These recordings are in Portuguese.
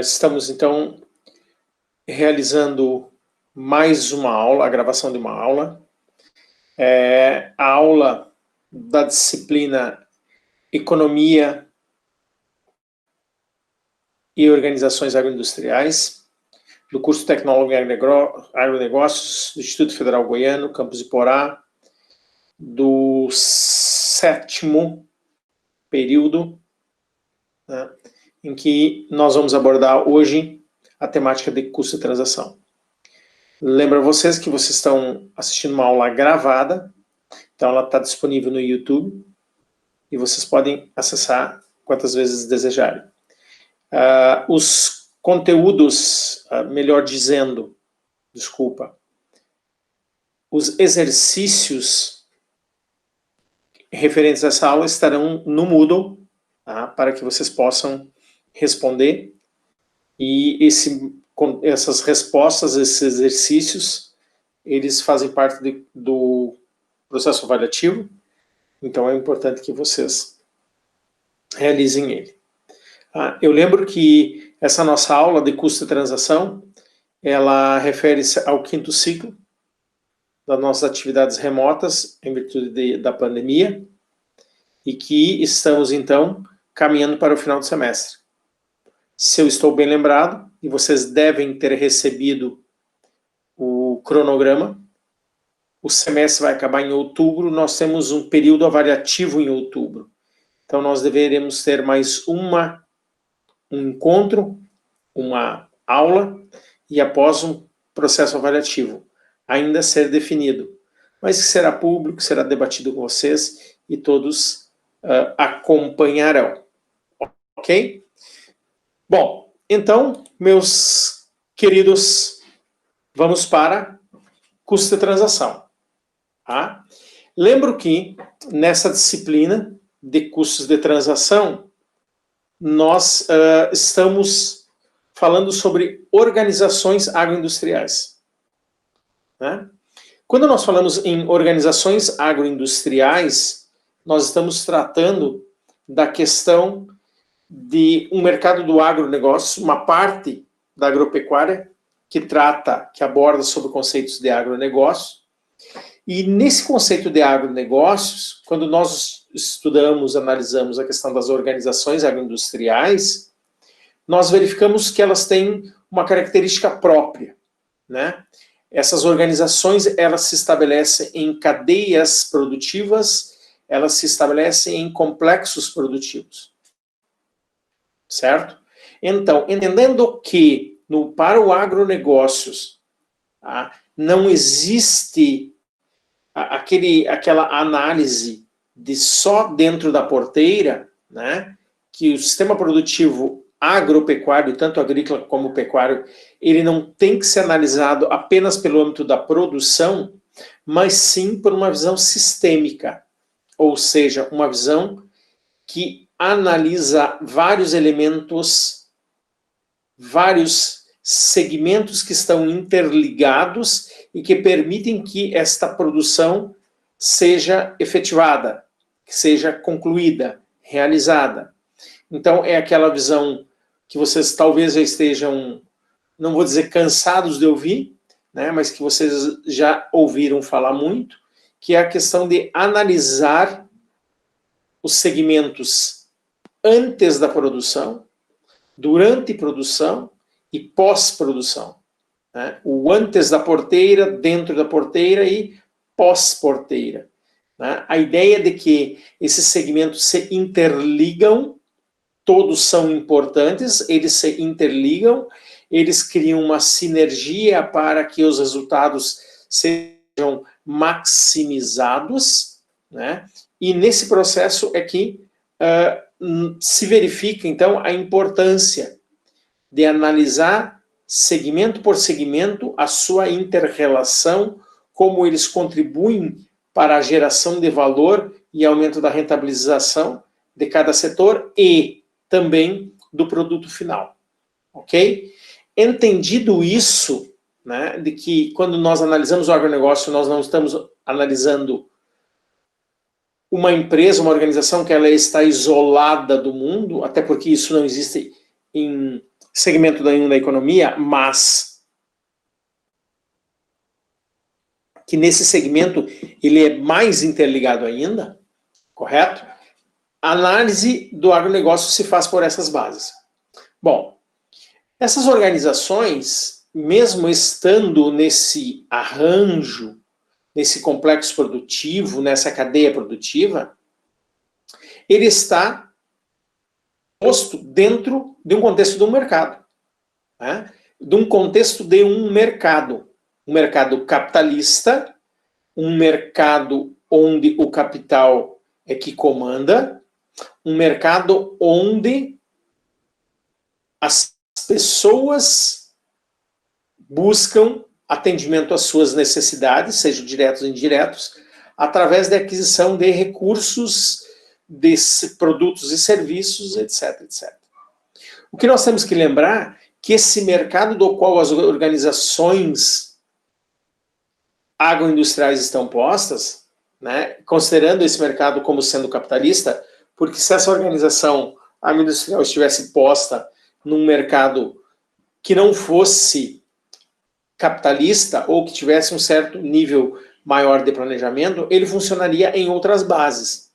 Estamos, então, realizando mais uma aula, a gravação de uma aula. A aula da disciplina Economia e Organizações Agroindustriais, do curso Tecnólogo em Agronegócios, do Instituto Federal Goiano, Campus Iporá, do 7º período, né, em que nós vamos abordar hoje a temática de custo de transação. Lembro a vocês que vocês estão assistindo uma aula gravada, então ela está disponível no YouTube e vocês podem acessar quantas vezes desejarem. Os conteúdos, melhor dizendo, os exercícios referentes a essa aula estarão no Moodle, tá, para que vocês possam responder, e essas respostas, esses exercícios, eles fazem parte do processo avaliativo, então é importante que vocês realizem ele. Eu lembro que essa nossa aula de custo de transação, ela refere-se ao 5º ciclo das nossas atividades remotas em virtude da pandemia, e que estamos, então, caminhando para o final do semestre. Se eu estou bem lembrado, e vocês devem ter recebido o cronograma, o semestre vai acabar em outubro, nós temos um período avaliativo em outubro. Então, nós deveremos ter mais um encontro, uma aula, e após um processo avaliativo, ainda a ser definido, mas que será público, será debatido com vocês, e todos acompanharão. Ok? Bom, então, meus queridos, vamos para custo de transação. Tá? Lembro que nessa disciplina de custos de transação, nós estamos falando sobre organizações agroindustriais. Né? Quando nós falamos em organizações agroindustriais, nós estamos tratando da questão de um mercado do agronegócio, uma parte da agropecuária que aborda sobre conceitos de agronegócio. E nesse conceito de agronegócios, quando nós estudamos, analisamos a questão das organizações agroindustriais, nós verificamos que elas têm uma característica própria, né? Essas organizações, elas se estabelecem em cadeias produtivas, elas se estabelecem em complexos produtivos. Certo? Então, entendendo que para o agronegócios, tá, não existe aquela análise de só dentro da porteira, né, que o sistema produtivo agropecuário, tanto agrícola como pecuário, ele não tem que ser analisado apenas pelo âmbito da produção, mas sim por uma visão sistêmica, ou seja, uma visão que analisa vários elementos, vários segmentos que estão interligados e que permitem que esta produção seja efetivada, que seja concluída, realizada. Então, é aquela visão que vocês talvez já estejam, não vou dizer cansados de ouvir, né, mas que vocês já ouviram falar muito, que é a questão de analisar os segmentos antes da produção, durante produção e pós-produção. Né? O antes da porteira, dentro da porteira e pós-porteira. Né? A ideia de que esses segmentos se interligam, todos são importantes, eles se interligam, eles criam uma sinergia para que os resultados sejam maximizados, né? E nesse processo é que se verifica, então, a importância de analisar segmento por segmento a sua inter-relação, como eles contribuem para a geração de valor e aumento da rentabilização de cada setor e também do produto final. Ok? Entendido isso, né, de que quando nós analisamos o agronegócio, nós não estamos analisando uma empresa, uma organização que ela está isolada do mundo, até porque isso não existe em segmento da economia, mas que nesse segmento ele é mais interligado ainda, correto? A análise do agronegócio se faz por essas bases. Bom, essas organizações, mesmo estando nesse arranjo, nesse complexo produtivo, nessa cadeia produtiva, ele está posto dentro de um contexto de um mercado, né? De um contexto de um mercado capitalista, um mercado onde o capital é que comanda, um mercado onde as pessoas buscam atendimento às suas necessidades, sejam diretos ou indiretos, através da aquisição de recursos, de produtos e serviços, etc, etc. O que nós temos que lembrar é que esse mercado do qual as organizações agroindustriais estão postas, né, considerando esse mercado como sendo capitalista, porque se essa organização agroindustrial estivesse posta num mercado que não fosse capitalista ou que tivesse um certo nível maior de planejamento, ele funcionaria em outras bases.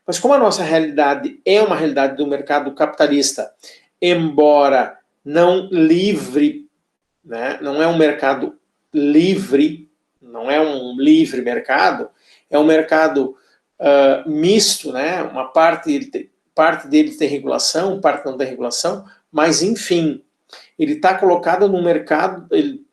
Mas como a nossa realidade é uma realidade do mercado capitalista, embora não livre, né, não é um mercado livre, não é um livre mercado, é um mercado misto, né, uma parte dele tem regulação, parte não tem regulação, mas enfim, ele está colocado num mercado,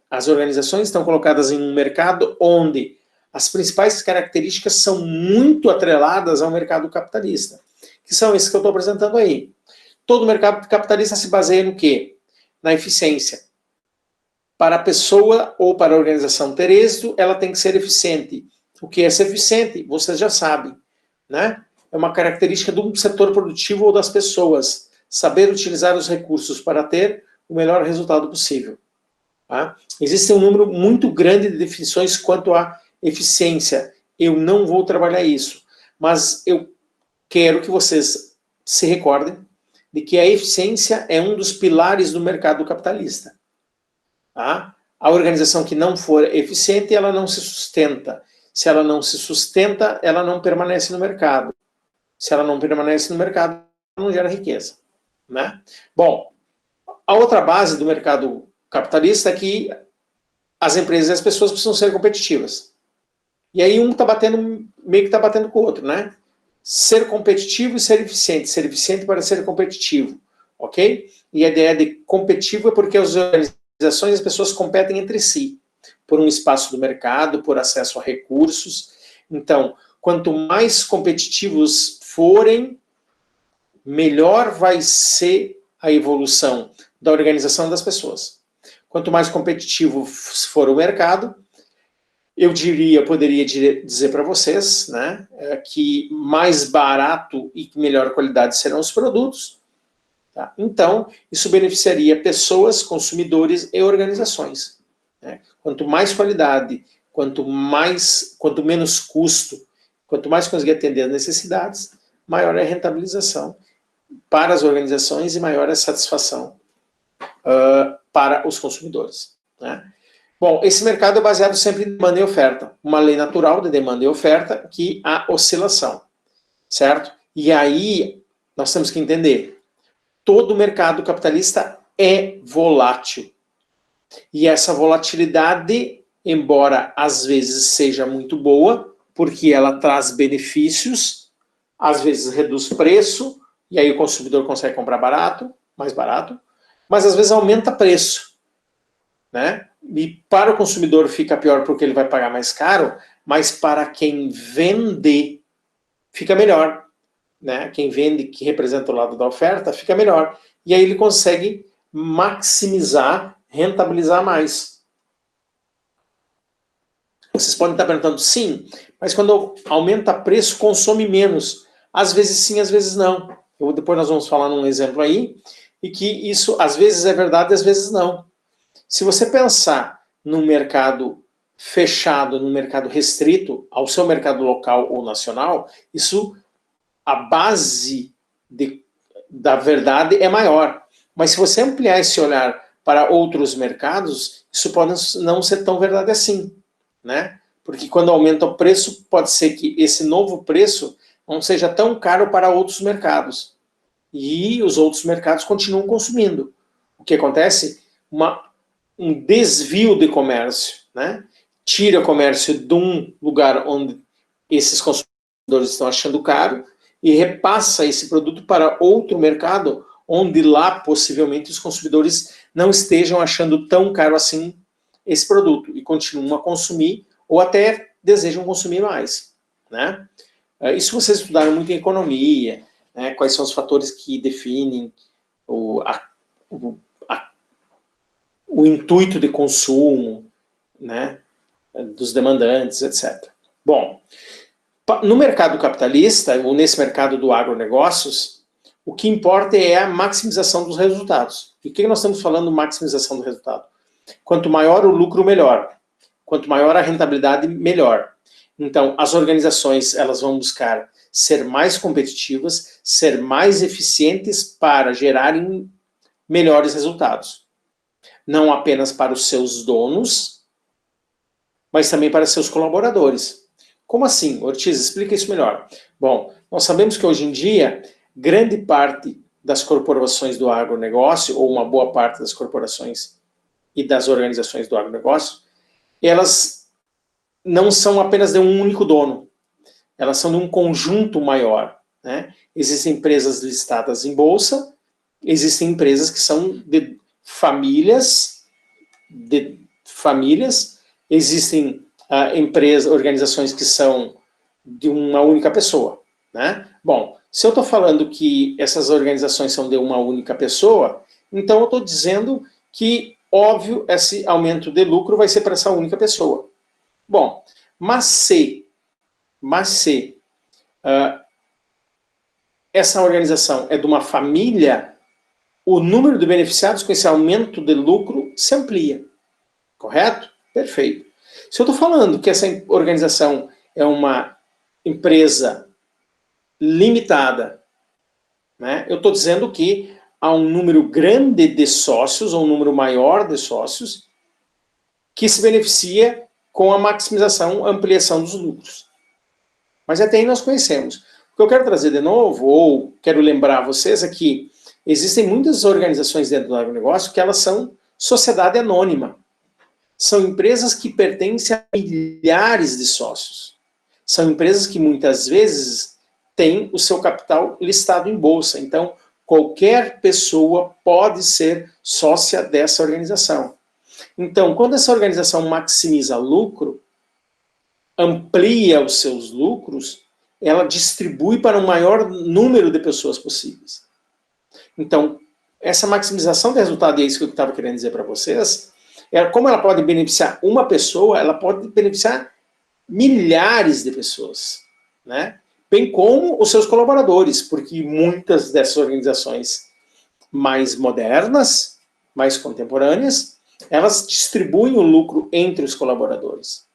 as organizações estão colocadas em um mercado onde as principais características são muito atreladas ao mercado capitalista, que são esses que eu estou apresentando aí. Todo mercado capitalista se baseia no quê? Na eficiência. Para a pessoa ou para a organização ter êxito, ela tem que ser eficiente. O que é ser eficiente? Vocês já sabem, né? É uma característica do setor produtivo ou das pessoas. Saber utilizar os recursos para ter o melhor resultado possível. Tá? Existe um número muito grande de definições quanto à eficiência. Eu não vou trabalhar isso, mas eu quero que vocês se recordem de que a eficiência é um dos pilares do mercado capitalista. Tá? A organização que não for eficiente, ela não se sustenta. Se ela não se sustenta, ela não permanece no mercado. Se ela não permanece no mercado, ela não gera riqueza. Né? Bom, a outra base do mercado capitalista é que as empresas e as pessoas precisam ser competitivas. E aí um tá batendo, meio que está batendo com o outro, né? Ser competitivo e ser eficiente para ser competitivo, ok? E a ideia de competitivo é porque as organizações e as pessoas competem entre si, por um espaço do mercado, por acesso a recursos. Então, quanto mais competitivos forem, melhor vai ser a evolução da organização das pessoas. Quanto mais competitivo for o mercado, eu poderia dizer para vocês, né, que mais barato e melhor qualidade serão os produtos. Tá? Então, isso beneficiaria pessoas, consumidores e organizações. Né? Quanto mais qualidade, quanto menos custo, quanto mais conseguir atender as necessidades, maior é a rentabilização para as organizações e maior é a satisfação para os consumidores. Né? Bom, esse mercado é baseado sempre em demanda e oferta. Uma lei natural de demanda e oferta que há oscilação, certo? E aí, nós temos que entender, todo mercado capitalista é volátil. E essa volatilidade, embora às vezes seja muito boa, porque ela traz benefícios, às vezes reduz preço, e aí o consumidor consegue comprar mais barato, mas às vezes aumenta preço, né? E para o consumidor fica pior porque ele vai pagar mais caro, mas para quem vende fica melhor, né? Quem vende, que representa o lado da oferta, fica melhor. E aí ele consegue maximizar, rentabilizar mais. Vocês podem estar perguntando, sim, mas quando aumenta preço, consome menos. Às vezes sim, às vezes não. Depois nós vamos falar num exemplo aí, e que isso às vezes é verdade, às vezes não. Se você pensar num mercado fechado, num mercado restrito ao seu mercado local ou nacional, a base da verdade é maior. Mas se você ampliar esse olhar para outros mercados, isso pode não ser tão verdade assim, né? Porque quando aumenta o preço, pode ser que esse novo preço não seja tão caro para outros mercados. E os outros mercados continuam consumindo. O que acontece? Um desvio de comércio, né? Tira o comércio de um lugar onde esses consumidores estão achando caro e repassa esse produto para outro mercado onde lá possivelmente os consumidores não estejam achando tão caro assim esse produto e continuam a consumir ou até desejam consumir mais, né? Isso vocês estudaram muito em economia, né? Quais são os fatores que definem o, a, o intuito de consumo, né, dos demandantes, etc. Bom, no mercado capitalista, ou nesse mercado do agronegócios, o que importa é a maximização dos resultados. E o que nós estamos falando maximização do resultado? Quanto maior o lucro, melhor. Quanto maior a rentabilidade, melhor. Então, as organizações elas vão buscar ser mais competitivas, ser mais eficientes para gerarem melhores resultados. Não apenas para os seus donos, mas também para seus colaboradores. Como assim? Ortiz, explica isso melhor. Bom, nós sabemos que hoje em dia, grande parte das corporações do agronegócio, ou uma boa parte das corporações e das organizações do agronegócio, elas não são apenas de um único dono, elas são de um conjunto maior, né? Existem empresas listadas em bolsa, existem empresas que são de famílias, existem organizações que são de uma única pessoa, né? Bom, se eu estou falando que essas organizações são de uma única pessoa, então eu estou dizendo que, óbvio, esse aumento de lucro vai ser para essa única pessoa. Bom, mas se essa organização é de uma família, o número de beneficiados com esse aumento de lucro se amplia. Correto? Perfeito. Se eu estou falando que essa organização é uma empresa limitada, né, eu estou dizendo que há um número grande de sócios, ou um número maior de sócios, que se beneficia com a maximização, ampliação dos lucros. Mas até aí nós conhecemos. O que eu quero trazer de novo, ou quero lembrar a vocês, é que existem muitas organizações dentro do agronegócio que elas são sociedade anônima. São empresas que pertencem a milhares de sócios. São empresas que muitas vezes têm o seu capital listado em bolsa. Então, qualquer pessoa pode ser sócia dessa organização. Então, quando essa organização maximiza lucro, amplia os seus lucros, ela distribui para o maior número de pessoas possíveis. Então, essa maximização de resultado, e é isso que eu estava querendo dizer para vocês, como ela pode beneficiar uma pessoa, ela pode beneficiar milhares de pessoas, né? Bem como os seus colaboradores, porque muitas dessas organizações mais modernas, mais contemporâneas, elas distribuem o lucro entre os colaboradores.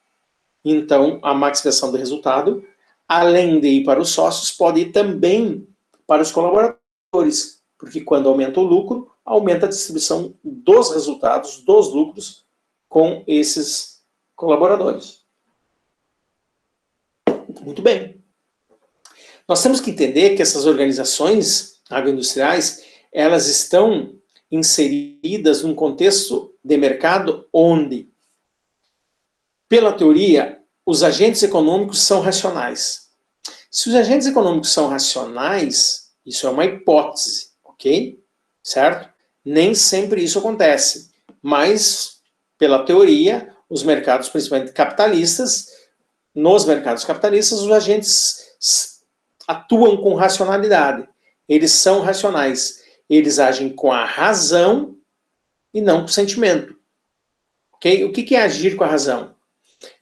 Então, a maximização do resultado, além de ir para os sócios, pode ir também para os colaboradores, porque quando aumenta o lucro, aumenta a distribuição dos resultados, dos lucros, com esses colaboradores. Muito bem. Nós temos que entender que essas organizações agroindustriais, elas estão inseridas num contexto de mercado onde, pela teoria, os agentes econômicos são racionais. Se os agentes econômicos são racionais, isso é uma hipótese, ok? Certo? Nem sempre isso acontece, mas, pela teoria, os mercados, principalmente capitalistas, nos mercados capitalistas, os agentes atuam com racionalidade. Eles são racionais. Eles agem com a razão e não com o sentimento. Okay? O que é agir com a razão?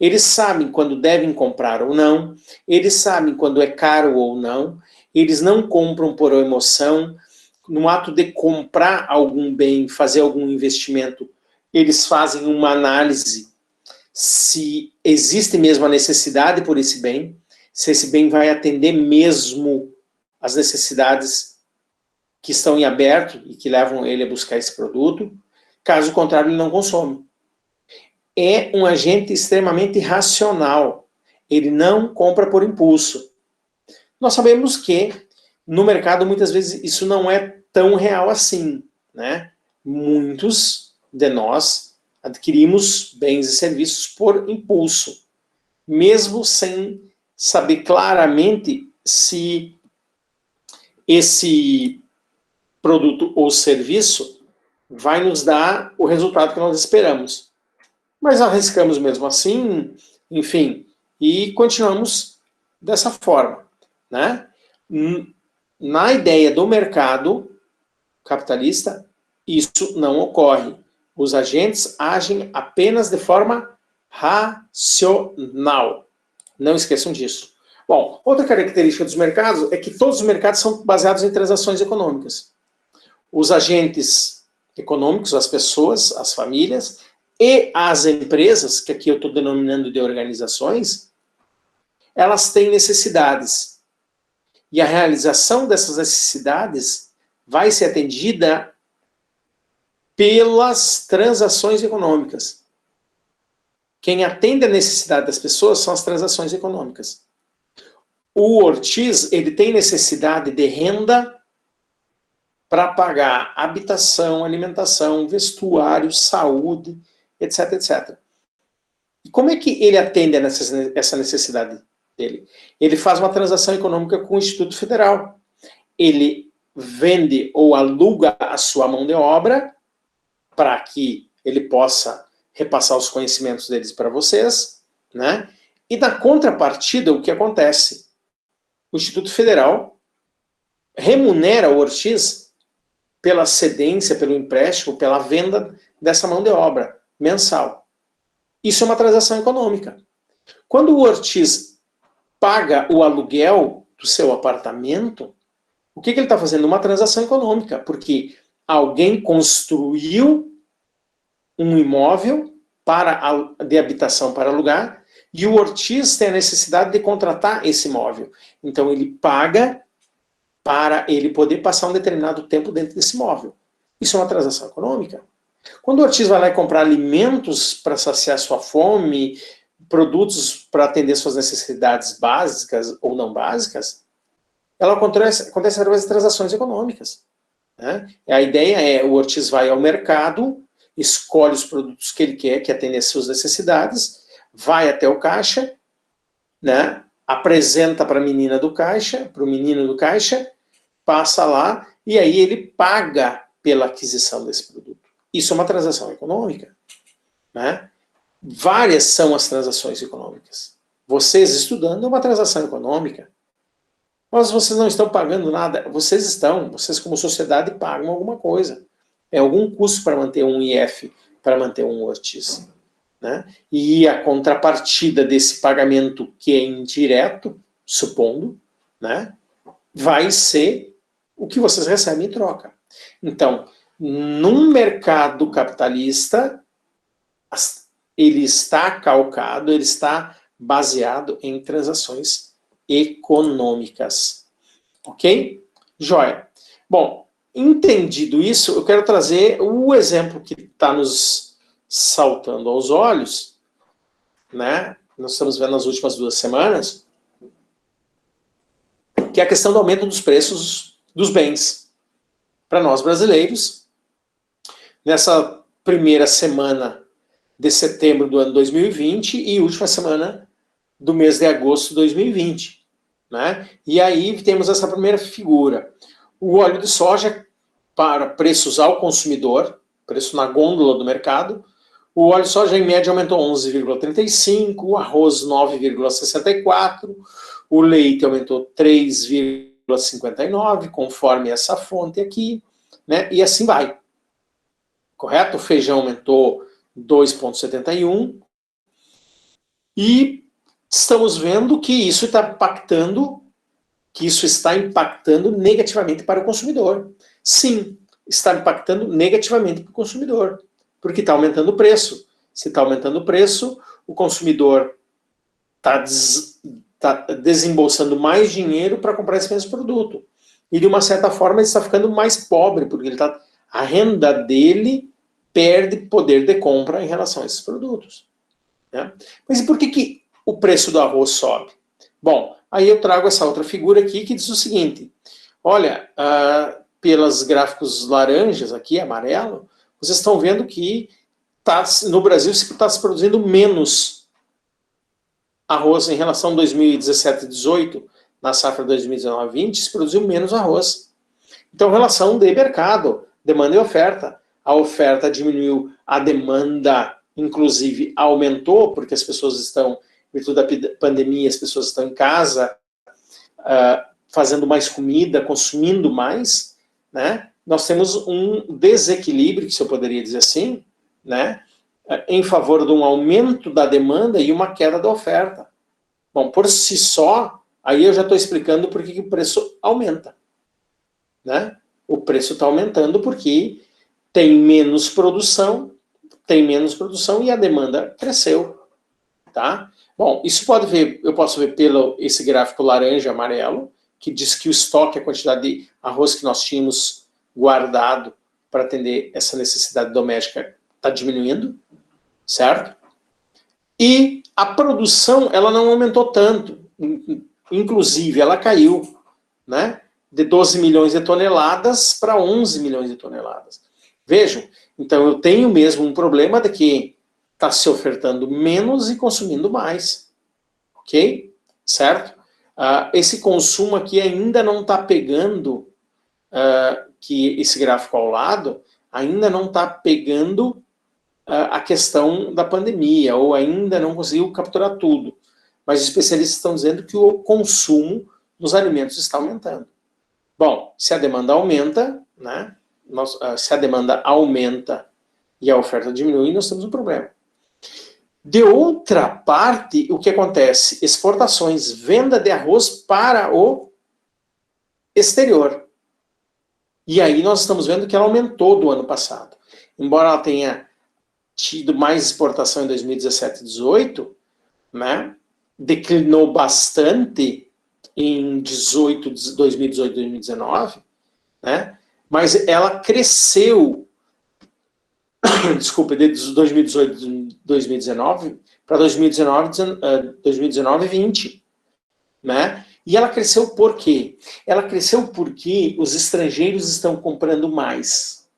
Eles sabem quando devem comprar ou não, eles sabem quando é caro ou não, eles não compram por emoção. No ato de comprar algum bem, fazer algum investimento, eles fazem uma análise se existe mesmo a necessidade por esse bem, se esse bem vai atender mesmo as necessidades que estão em aberto e que levam ele a buscar esse produto. Caso contrário, ele não consome. É um agente extremamente racional. Ele não compra por impulso. Nós sabemos que no mercado, muitas vezes, isso não é tão real assim, né? Muitos de nós adquirimos bens e serviços por impulso, mesmo sem saber claramente se esse produto ou serviço vai nos dar o resultado que nós esperamos. Mas arriscamos mesmo assim, enfim, e continuamos dessa forma, né? Na ideia do mercado capitalista, isso não ocorre. Os agentes agem apenas de forma racional. Não esqueçam disso. Bom, outra característica dos mercados é que todos os mercados são baseados em transações econômicas. Os agentes econômicos, as pessoas, as famílias e as empresas, que aqui eu estou denominando de organizações, elas têm necessidades. E a realização dessas necessidades vai ser atendida pelas transações econômicas. Quem atende a necessidade das pessoas são as transações econômicas. O Ortiz, ele tem necessidade de renda para pagar habitação, alimentação, vestuário, saúde, etc, etc. E como é que ele atende a essa necessidade dele? Ele faz uma transação econômica com o Instituto Federal. Ele vende ou aluga a sua mão de obra para que ele possa repassar os conhecimentos deles para vocês, né? E na contrapartida, o que acontece? O Instituto Federal remunera o Ortiz pela cedência, pelo empréstimo, pela venda dessa mão de obra mensal. Isso é uma transação econômica. Quando o Ortiz paga o aluguel do seu apartamento, o que ele está fazendo? Uma transação econômica, porque alguém construiu um imóvel de habitação para alugar e o Ortiz tem a necessidade de contratar esse imóvel. Então ele paga para ele poder passar um determinado tempo dentro desse imóvel. Isso é uma transação econômica. Quando o Ortiz vai lá e comprar alimentos para saciar sua fome, produtos para atender suas necessidades básicas ou não básicas, ela acontece através de transações econômicas, né? A ideia é, o Ortiz vai ao mercado, escolhe os produtos que ele quer, que atendem às suas necessidades, vai até o caixa, né? Apresenta para a menina do caixa, para o menino do caixa, passa lá, e aí ele paga pela aquisição desse produto. Isso é uma transação econômica, né? Várias são as transações econômicas. Vocês estudando é uma transação econômica. Mas vocês não estão pagando nada. Vocês como sociedade pagam alguma coisa. É algum custo para manter um IF, para manter um Ortiz, né? E a contrapartida desse pagamento, que é indireto, supondo, né, vai ser o que vocês recebem em troca. Então, num mercado capitalista, ele está calcado, ele está baseado em transações econômicas. Ok? Joia. Bom, entendido isso, eu quero trazer o exemplo que está nos saltando aos olhos, né? Nós estamos vendo nas últimas 2 semanas, que é a questão do aumento dos preços dos bens. Para nós brasileiros, nessa primeira semana de setembro do ano 2020 e última semana do mês de agosto de 2020. Né? E aí temos essa primeira figura. O óleo de soja para preços ao consumidor, preço na gôndola do mercado, o óleo de soja em média aumentou 11,35, o arroz 9,64, o leite aumentou 3,59, conforme essa fonte aqui, né? E assim vai. Correto? O feijão aumentou 2,71 e estamos vendo que isso está impactando negativamente para o consumidor. Sim, está impactando negativamente para o consumidor, porque está aumentando o preço. Se está aumentando o preço, o consumidor está desembolsando mais dinheiro para comprar esse mesmo produto. e de uma certa forma ele está ficando mais pobre, porque a renda dele perde poder de compra em relação a esses produtos. Né? Mas e por que o preço do arroz sobe? Bom, aí eu trago essa outra figura aqui que diz o seguinte, olha, pelos gráficos laranjas aqui, amarelo, vocês estão vendo que no Brasil está se produzindo menos arroz em relação a 2017 e 2018, na safra 2019-20, se produziu menos arroz. Então, relação de mercado, demanda e oferta. A oferta diminuiu, a demanda, inclusive, aumentou, porque as pessoas estão, em virtude da pandemia, as pessoas estão em casa, fazendo mais comida, consumindo mais, né? Nós temos um desequilíbrio, se eu poderia dizer assim, né? Em favor de um aumento da demanda e uma queda da oferta. Bom, por si só, aí eu já estou explicando por que o preço aumenta. Né? O preço está aumentando porque tem menos produção e a demanda cresceu. Tá? Bom, isso eu posso ver pelo esse gráfico laranja e amarelo, que diz que o estoque, a quantidade de arroz que nós tínhamos guardado para atender essa necessidade doméstica está diminuindo, certo? E a produção, ela não aumentou tanto, inclusive ela caiu, né? De 12 milhões de toneladas para 11 milhões de toneladas. Vejam, então eu tenho mesmo um problema de que está se ofertando menos e consumindo mais, ok? Certo? Esse consumo aqui ainda não está pegando, que esse gráfico ao lado, ainda não está pegando a questão da pandemia, ou ainda não conseguiu capturar tudo. Mas os especialistas estão dizendo que o consumo dos alimentos está aumentando. Bom, se a demanda aumenta, né? Se a demanda aumenta e a oferta diminui, nós temos um problema. De outra parte, o que acontece? Exportações, venda de arroz para o exterior. E aí nós estamos vendo que ela aumentou do ano passado. Embora ela tenha tido mais exportação em 2017 e 2018, né? Declinou bastante em 2018 e 2019, né? Mas ela cresceu, desculpa, de 2018 e 2019 para 2019 e 2020, né? E ela cresceu por quê? Ela cresceu porque os estrangeiros estão comprando mais.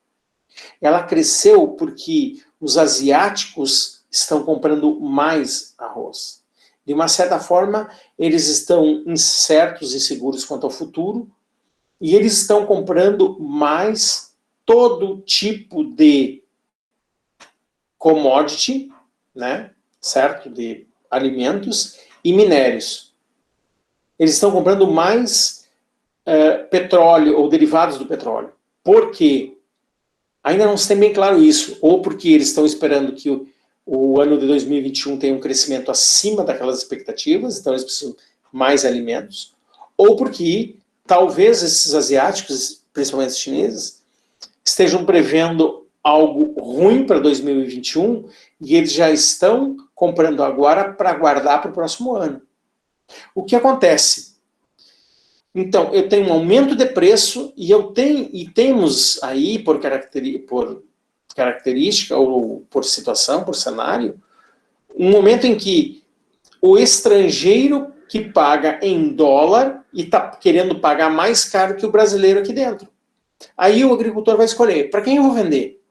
Ela cresceu porque os asiáticos estão comprando mais arroz. De uma certa forma, eles estão incertos e inseguros quanto ao futuro, e eles estão comprando mais todo tipo de commodity, né, certo? De alimentos e minérios. Eles estão comprando mais petróleo ou derivados do petróleo. Por quê? Ainda não se tem bem claro isso. Ou porque eles estão esperando que o ano de 2021 tenha um crescimento acima daquelas expectativas, então eles precisam mais alimentos. Ou porque talvez esses asiáticos, principalmente os chineses, estejam prevendo algo ruim para 2021 e eles já estão comprando agora para guardar para o próximo ano. O que acontece? Então, eu tenho um aumento de preço e temos aí, por característica ou por situação, por cenário, um momento em que o estrangeiro que paga em dólar e está querendo pagar mais caro que o brasileiro aqui dentro. Aí o agricultor vai escolher, para quem eu vou vender?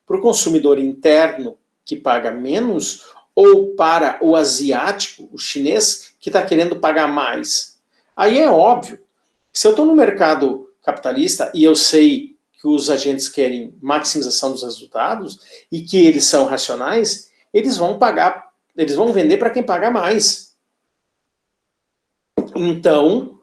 Para o consumidor interno, que paga menos, ou para o asiático, o chinês, que está querendo pagar mais? Aí é óbvio, se eu estou no mercado capitalista e eu sei que os agentes querem maximização dos resultados e que eles são racionais, eles vão vender para quem paga mais. Então,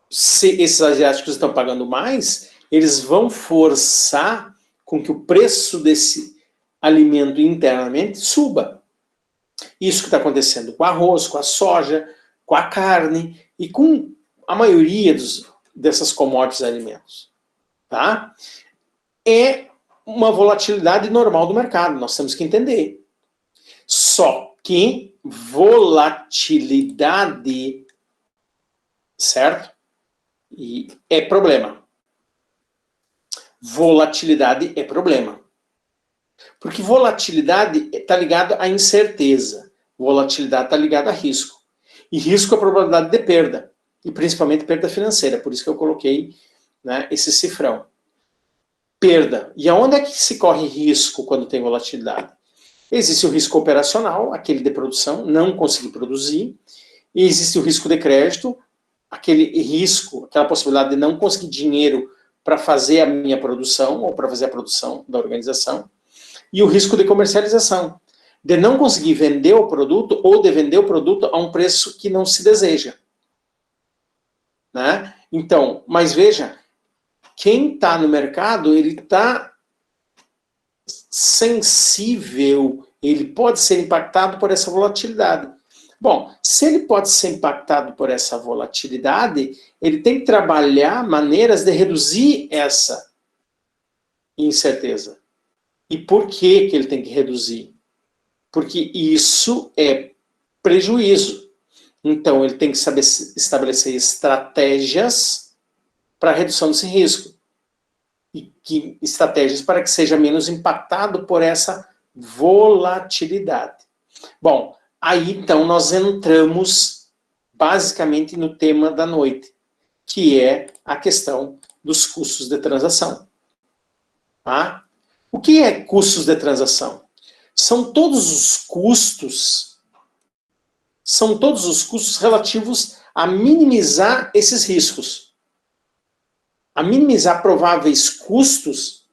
se esses asiáticos estão pagando mais, eles vão forçar com que o preço desse alimento internamente suba. Isso que está acontecendo com o arroz, com a soja, com a carne e com a maioria dessas commodities alimentos. Tá? É uma volatilidade normal do mercado, nós temos que entender. Só que volatilidade, certo? E é problema. Volatilidade é problema. Porque volatilidade está ligada à incerteza. Volatilidade está ligada a risco. E risco é a probabilidade de perda. E principalmente perda financeira. Por isso que eu coloquei, né, esse cifrão. Perda. E aonde é que se corre risco quando tem volatilidade? Existe o risco operacional, aquele de produção, não conseguir produzir. E existe o risco de crédito, aquele risco, aquela possibilidade de não conseguir dinheiro para fazer a minha produção, ou para fazer a produção da organização. E o risco de comercialização, de não conseguir vender o produto, ou de vender o produto a um preço que não se deseja. Né? Então, mas veja, quem está no mercado, ele está sensível, ele pode ser impactado por essa volatilidade. Bom, se ele pode ser impactado por essa volatilidade, ele tem que trabalhar maneiras de reduzir essa incerteza. E por que que ele tem que reduzir? Porque isso é prejuízo. Então, ele tem que saber estabelecer estratégias para redução desse risco. E que estratégias para que seja menos impactado por essa volatilidade. Bom, aí então nós entramos basicamente no tema da noite, que é a questão dos custos de transação. Tá? O que é custos de transação? São todos os custos relativos a minimizar esses riscos. A minimizar prováveis custos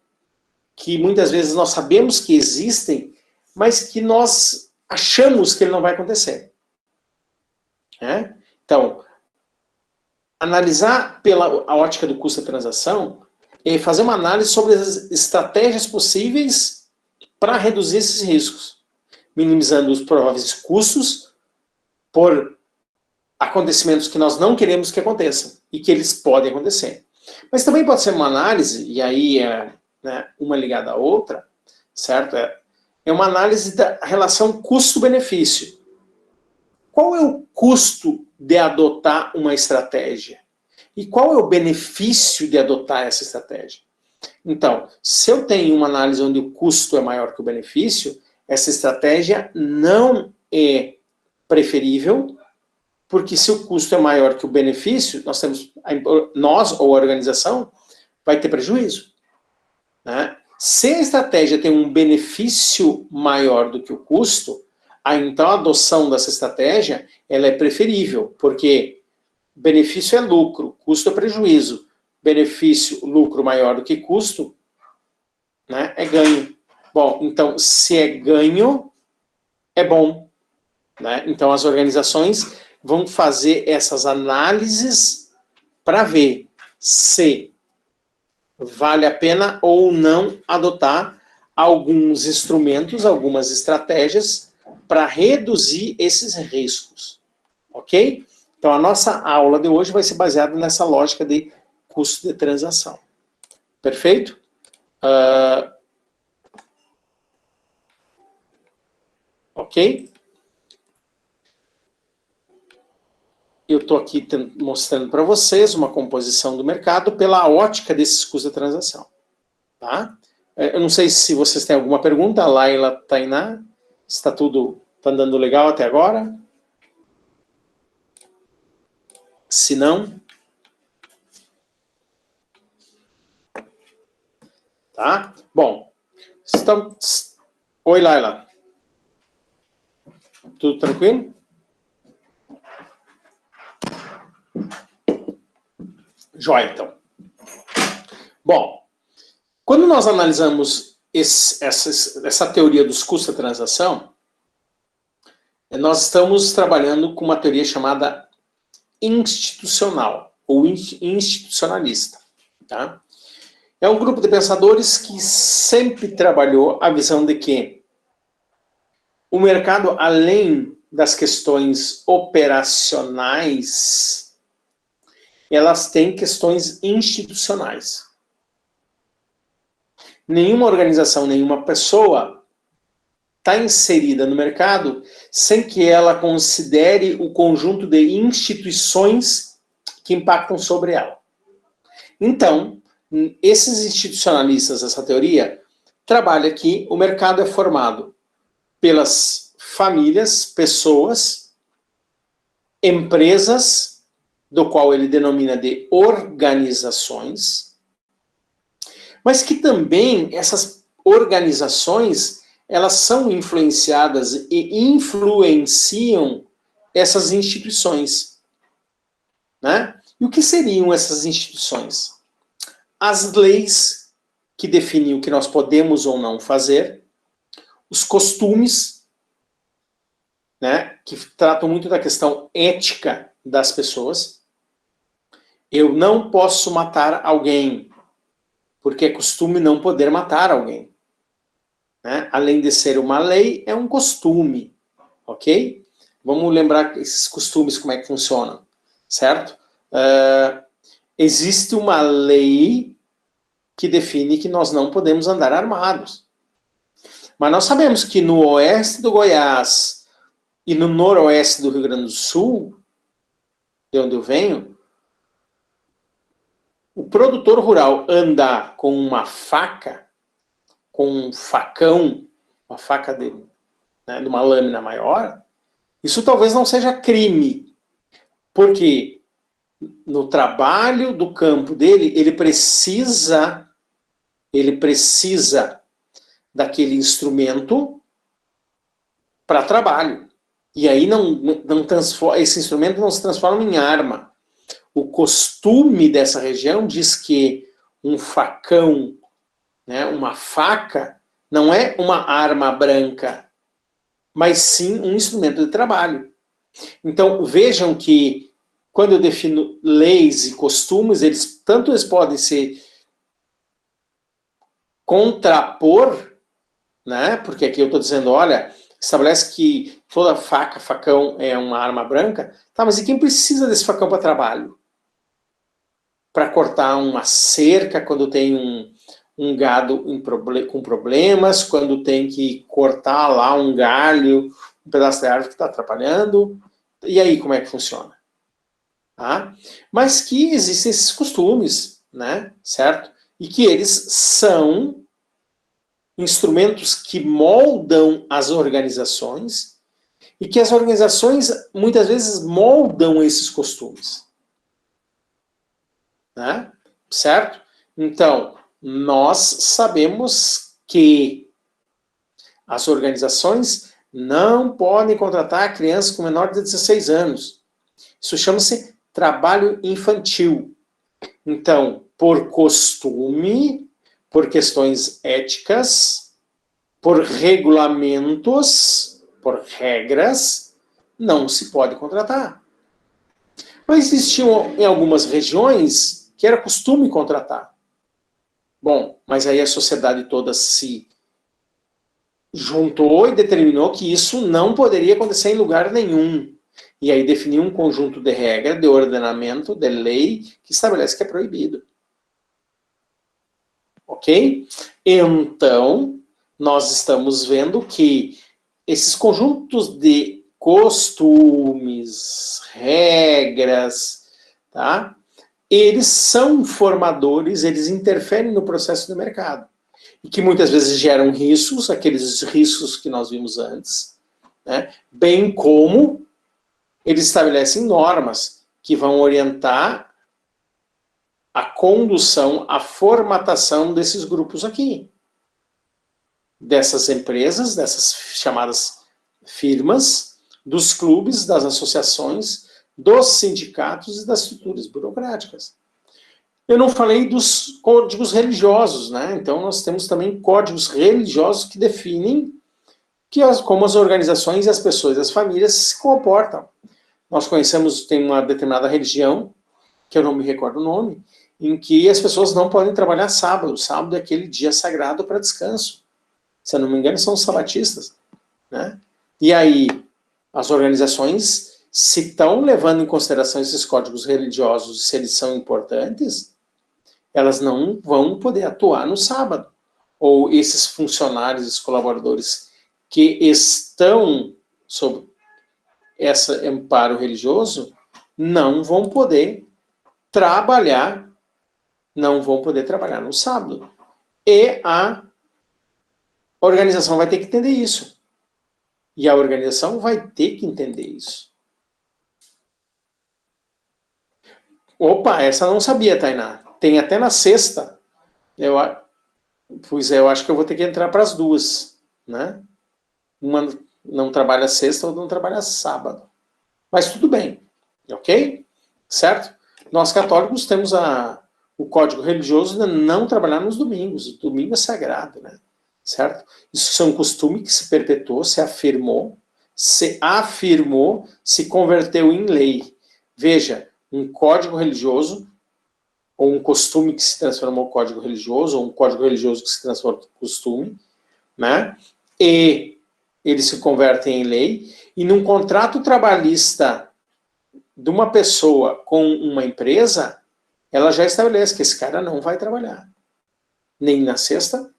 que muitas vezes nós sabemos que existem, mas que nós achamos que ele não vai acontecer. É? Então, analisar pela ótica do custo da transação é fazer uma análise sobre as estratégias possíveis para reduzir esses riscos, minimizando os prováveis custos por acontecimentos que nós não queremos que aconteçam e que eles podem acontecer. Mas também pode ser uma análise, e aí é, né, uma ligada à outra, certo? É uma análise da relação custo-benefício. Qual é o custo de adotar uma estratégia? E qual é o benefício de adotar essa estratégia? Então, se eu tenho uma análise onde o custo é maior que o benefício, essa estratégia não é preferível, porque se o custo é maior que o benefício, nós ou a organização vai ter prejuízo. Né? Se a estratégia tem um benefício maior do que o custo, aí então a adoção dessa estratégia ela é preferível, porque benefício é lucro, custo é prejuízo. Benefício, lucro maior do que custo, né, é ganho. Bom, então, se é ganho, é bom. Né? Então, as organizações vão fazer essas análises para ver se vale a pena ou não adotar alguns instrumentos, algumas estratégias para reduzir esses riscos. Ok? Então, a nossa aula de hoje vai ser baseada nessa lógica de custo de transação. Perfeito? Ok? Eu estou aqui mostrando para vocês uma composição do mercado pela ótica desses custos de transação. Tá? Eu não sei se vocês têm alguma pergunta, Laila, Tainá, está tudo andando legal até agora? Se não... Tá? Bom, oi, Laila. Tudo tranquilo? Joia, então. Bom, quando nós analisamos essa teoria dos custos da transação, nós estamos trabalhando com uma teoria chamada institucional, ou institucionalista. Tá? É um grupo de pensadores que sempre trabalhou a visão de que o mercado, além das questões operacionais, elas têm questões institucionais. Nenhuma organização, nenhuma pessoa está inserida no mercado sem que ela considere o conjunto de instituições que impactam sobre ela. Então, esses institucionalistas dessa teoria trabalham que o mercado é formado pelas famílias, pessoas, empresas, do qual ele denomina de organizações, mas que também essas organizações, elas são influenciadas e influenciam essas instituições, né? E o que seriam essas instituições? As leis que definem o que nós podemos ou não fazer, os costumes, né, que tratam muito da questão ética das pessoas. Eu não posso matar alguém, porque é costume não poder matar alguém, né? Além de ser uma lei, é um costume, ok? Vamos lembrar esses costumes, como é que funcionam, certo? Existe uma lei que define que nós não podemos andar armados. Mas nós sabemos que no oeste do Goiás e no noroeste do Rio Grande do Sul, de onde eu venho, o produtor rural andar com uma faca, com um facão, uma faca dele, né, de uma lâmina maior, isso talvez não seja crime, porque no trabalho do campo dele, ele precisa daquele instrumento para trabalho. E aí esse instrumento não se transforma em arma. O costume dessa região diz que um facão, né, uma faca, não é uma arma branca, mas sim um instrumento de trabalho. Então, vejam que quando eu defino leis e costumes, tanto eles podem se contrapor, né? Porque aqui eu estou dizendo, olha, estabelece que toda faca, facão é uma arma branca. Tá, mas e quem precisa desse facão para trabalho? Para cortar uma cerca quando tem um gado com problemas, quando tem que cortar lá um galho, um pedaço de árvore que está atrapalhando. E aí, como é que funciona? Tá? Mas que existem esses costumes, né? Certo? E que eles são instrumentos que moldam as organizações e que as organizações muitas vezes moldam esses costumes. Né? Certo? Então, nós sabemos que as organizações não podem contratar crianças com menor de 16 anos. Isso chama-se trabalho infantil. Então, por costume, por questões éticas, por regulamentos, por regras, não se pode contratar. Mas existiam em algumas regiões que era costume contratar. Bom, mas aí a sociedade toda se juntou e determinou que isso não poderia acontecer em lugar nenhum. E aí definiu um conjunto de regras, de ordenamento, de lei, que estabelece que é proibido. Ok? Então, nós estamos vendo que esses conjuntos de costumes, regras, tá? Eles são formadores, eles interferem no processo do mercado. E que muitas vezes geram riscos, aqueles riscos que nós vimos antes, né? Bem como eles estabelecem normas que vão orientar a condução, a formatação desses grupos aqui. Dessas empresas, dessas chamadas firmas, dos clubes, das associações, dos sindicatos e das estruturas burocráticas. Eu não falei dos códigos religiosos, né? Então nós temos também códigos religiosos que definem como as organizações, as pessoas, as famílias se comportam. Nós conhecemos, tem uma determinada religião, que eu não me recordo o nome, em que as pessoas não podem trabalhar sábado. Sábado é aquele dia sagrado para descanso. Se eu não me engano, são os sabatistas, né? E aí, as organizações, se estão levando em consideração esses códigos religiosos, se eles são importantes, elas não vão poder atuar no sábado. Ou esses funcionários, esses colaboradores que estão sob esse amparo religioso, não vão poder trabalhar não vão poder trabalhar no sábado. E a organização vai ter que entender isso. E a organização vai ter que entender isso. Opa, essa eu não sabia, Tainá. Tem até na sexta. Pois é, eu acho que eu vou ter que entrar para as duas, né? Uma não trabalha sexta, outra não trabalha sábado. Mas tudo bem, ok? Certo? Nós católicos temos o código religioso de não trabalhar nos domingos. O domingo é sagrado, né? Certo? Isso é um costume que se perpetuou, se afirmou, se converteu em lei. Veja, um código religioso, ou um costume que se transformou em código religioso, ou um código religioso que se transformou em costume, né? E eles se convertem em lei, e num contrato trabalhista de uma pessoa com uma empresa, ela já estabelece que esse cara não vai trabalhar. Nem na sexta,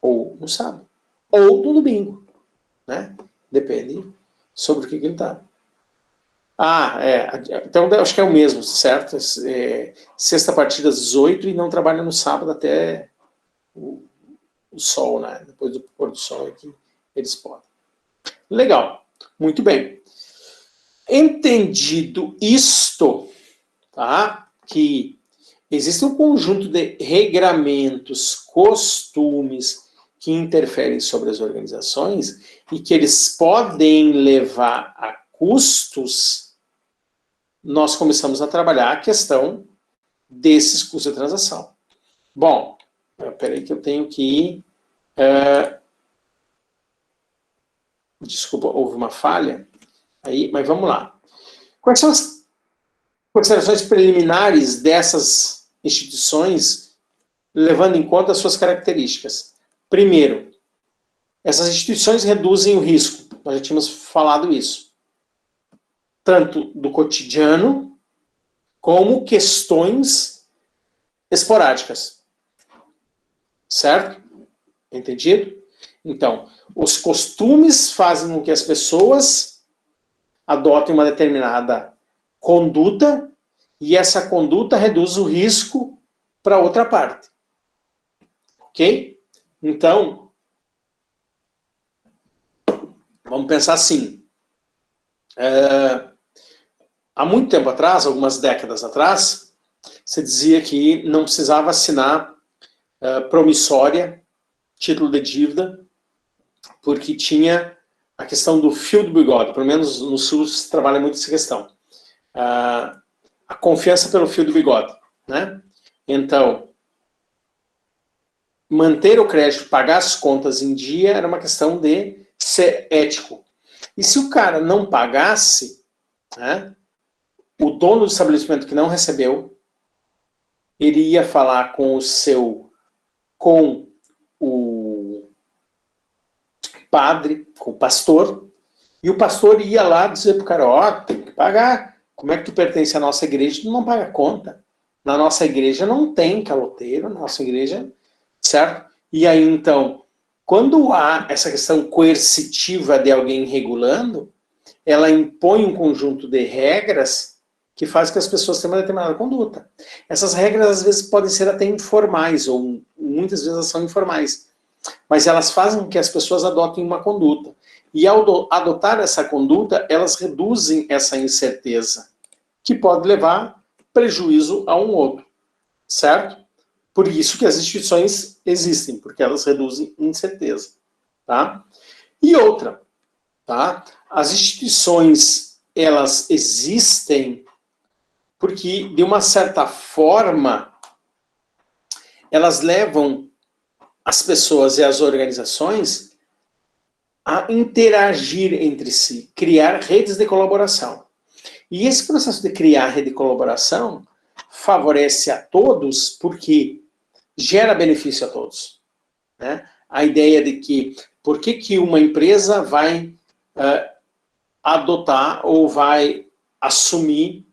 ou no sábado. Ou no domingo, né? Depende sobre o que ele está. Então acho que é o mesmo, certo? Sexta a partir das 18 e não trabalha no sábado até o sol, né? Depois do pôr do sol é que eles podem. Legal, muito bem. Entendido isto, tá? Que existe um conjunto de regramentos, costumes que interferem sobre as organizações e que eles podem levar a custos, nós começamos a trabalhar a questão desses custos de transação. Bom, espera aí que eu tenho que ir... Desculpa, houve uma falha aí, mas vamos lá. Quais são as considerações preliminares dessas instituições, levando em conta as suas características? Primeiro, essas instituições reduzem o risco. Nós já tínhamos falado isso. Tanto do cotidiano, como questões esporádicas. Certo? Entendido? Então, os costumes fazem com que as pessoas adotem uma determinada conduta e essa conduta reduz o risco para outra parte. Ok? Então, vamos pensar assim. Há muito tempo atrás, algumas décadas atrás, se dizia que não precisava assinar promissória, título de dívida, porque tinha a questão do fio do bigode. Pelo menos no Sul se trabalha muito essa questão. A confiança pelo fio do bigode, né? Então, manter o crédito, pagar as contas em dia era uma questão de ser ético. E se o cara não pagasse, né, o dono do estabelecimento que não recebeu, ele ia falar com o padre, com o pastor, e o pastor ia lá dizer pro cara, ó, tem que pagar. Como é que tu pertence à nossa igreja? Tu não paga conta. Na nossa igreja não tem caloteiro, na nossa igreja, certo? E aí, então, quando há essa questão coercitiva de alguém regulando, ela impõe um conjunto de regras que faz que as pessoas tenham uma determinada conduta. Essas regras, às vezes, podem ser até informais, ou muitas vezes elas são informais, mas elas fazem com que as pessoas adotem uma conduta. E ao adotar essa conduta, elas reduzem essa incerteza, que pode levar prejuízo a um outro, certo? Por isso que as instituições existem, porque elas reduzem incerteza, tá? E outra, tá? As instituições, elas existem porque, de uma certa forma, elas levam as pessoas e as organizações a interagir entre si, criar redes de colaboração. E esse processo de criar rede de colaboração favorece a todos porque gera benefício a todos, né? A ideia de que, por que uma empresa vai adotar ou vai assumir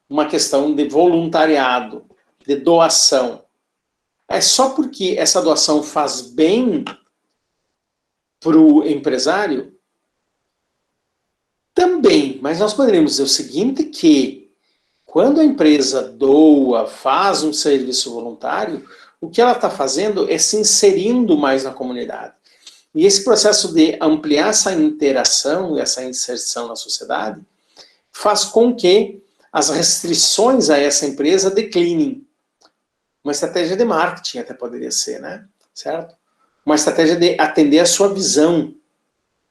uma questão de voluntariado, de doação? É só porque essa doação faz bem para o empresário? Também, mas nós poderíamos dizer o seguinte, que Quando a empresa doa, faz um serviço voluntário, o que ela está fazendo é se inserindo mais na comunidade. E esse processo de ampliar essa interação, essa inserção na sociedade, faz com que as restrições a essa empresa declinem. Uma estratégia de marketing até poderia ser, né? Certo? Uma estratégia de atender a sua visão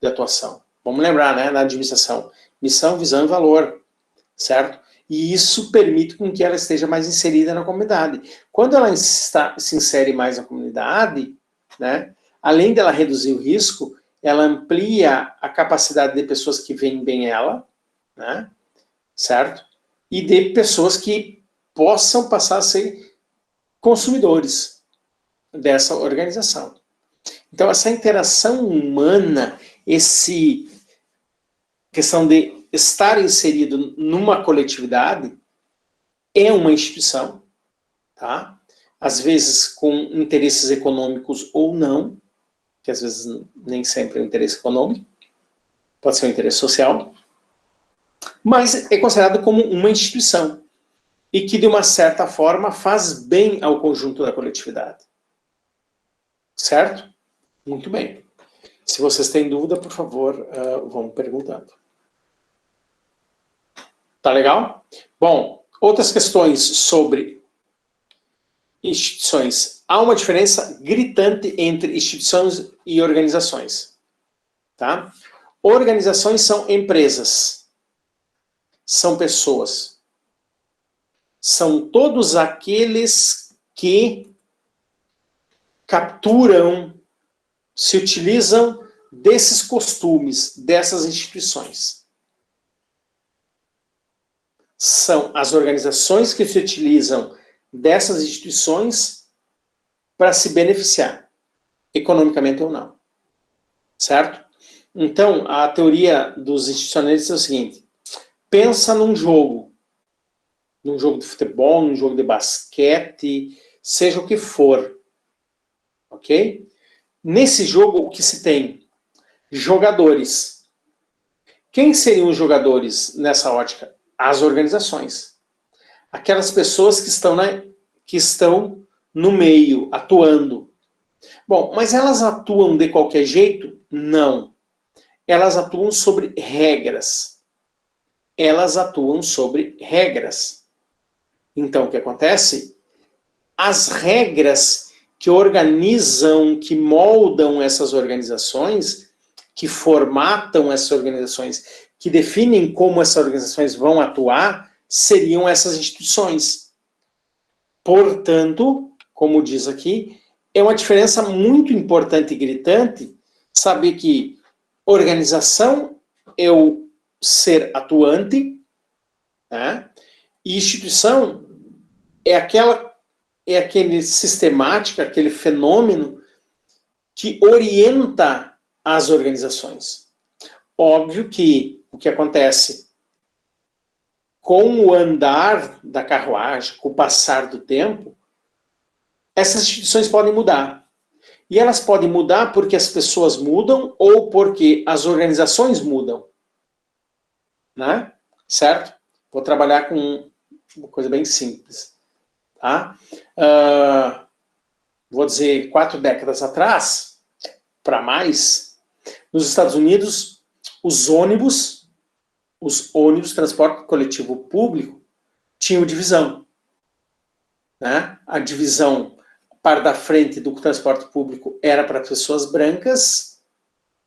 de atuação. Vamos lembrar, né, na administração, missão, visão e valor, certo? E isso permite com que ela esteja mais inserida na comunidade. Quando ela se insere mais na comunidade, né, além dela reduzir o risco, ela amplia a capacidade de pessoas que veem bem ela, né, certo? E de pessoas que possam passar a ser consumidores dessa organização. Então, essa interação humana, essa questão de estar inserido numa coletividade, é uma instituição, tá? Às vezes com interesses econômicos ou não, que às vezes nem sempre é um interesse econômico, pode ser um interesse social, mas é considerado como uma instituição e que, de uma certa forma, faz bem ao conjunto da coletividade. Certo? Muito bem. Se vocês têm dúvida, por favor, vão perguntando. Tá legal? Bom, outras questões sobre instituições. Há uma diferença gritante entre instituições e organizações. Tá? Organizações são empresas. São pessoas. São todos aqueles que capturam, se utilizam desses costumes, dessas instituições. São as organizações que se utilizam dessas instituições para se beneficiar, economicamente ou não. Certo? Então, a teoria dos institucionalistas é o seguinte: pensa num jogo de futebol, num jogo de basquete, seja o que for. Ok? Nesse jogo, o que se tem? Jogadores. Quem seriam os jogadores nessa ótica? As organizações. Aquelas pessoas que estão no meio, atuando. Bom, mas elas atuam de qualquer jeito? Não. Elas atuam sobre regras. Elas atuam sobre regras. Então, o que acontece? As regras que organizam, que moldam essas organizações, que formatam essas organizações, que definem como essas organizações vão atuar, seriam essas instituições. Portanto, como diz aqui, é uma diferença muito importante e gritante saber que organização é o ser atuante, né? E instituição é aquele sistemática, aquele fenômeno que orienta as organizações. Óbvio que o que acontece com o andar da carruagem, com o passar do tempo, essas instituições podem mudar. E elas podem mudar porque as pessoas mudam ou porque as organizações mudam. Né? Certo? Vou trabalhar com uma coisa bem simples. Tá? Vou dizer, 4 décadas atrás, para mais, nos Estados Unidos, os ônibus, transporte coletivo público, tinham divisão. Né? A divisão, a parte da frente do transporte público era para pessoas brancas,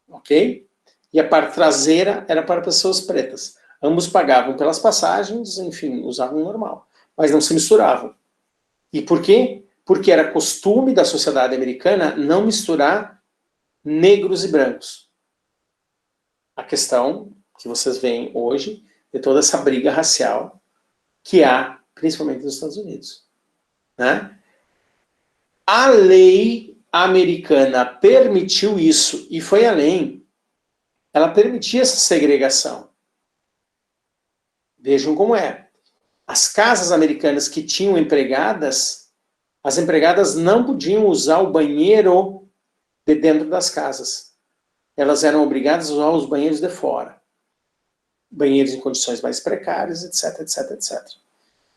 ok? E a parte traseira era para pessoas pretas. Ambos pagavam pelas passagens, enfim, usavam normal, mas não se misturavam. E por quê? Porque era costume da sociedade americana não misturar negros e brancos. A questão que vocês veem hoje de toda essa briga racial que há, principalmente nos Estados Unidos. Né? A lei americana permitiu isso e foi além. Ela permitia essa segregação. Vejam como é. As casas americanas que tinham empregadas, as empregadas não podiam usar o banheiro de dentro das casas. Elas eram obrigadas a usar os banheiros de fora. Banheiros em condições mais precárias, etc, etc, etc.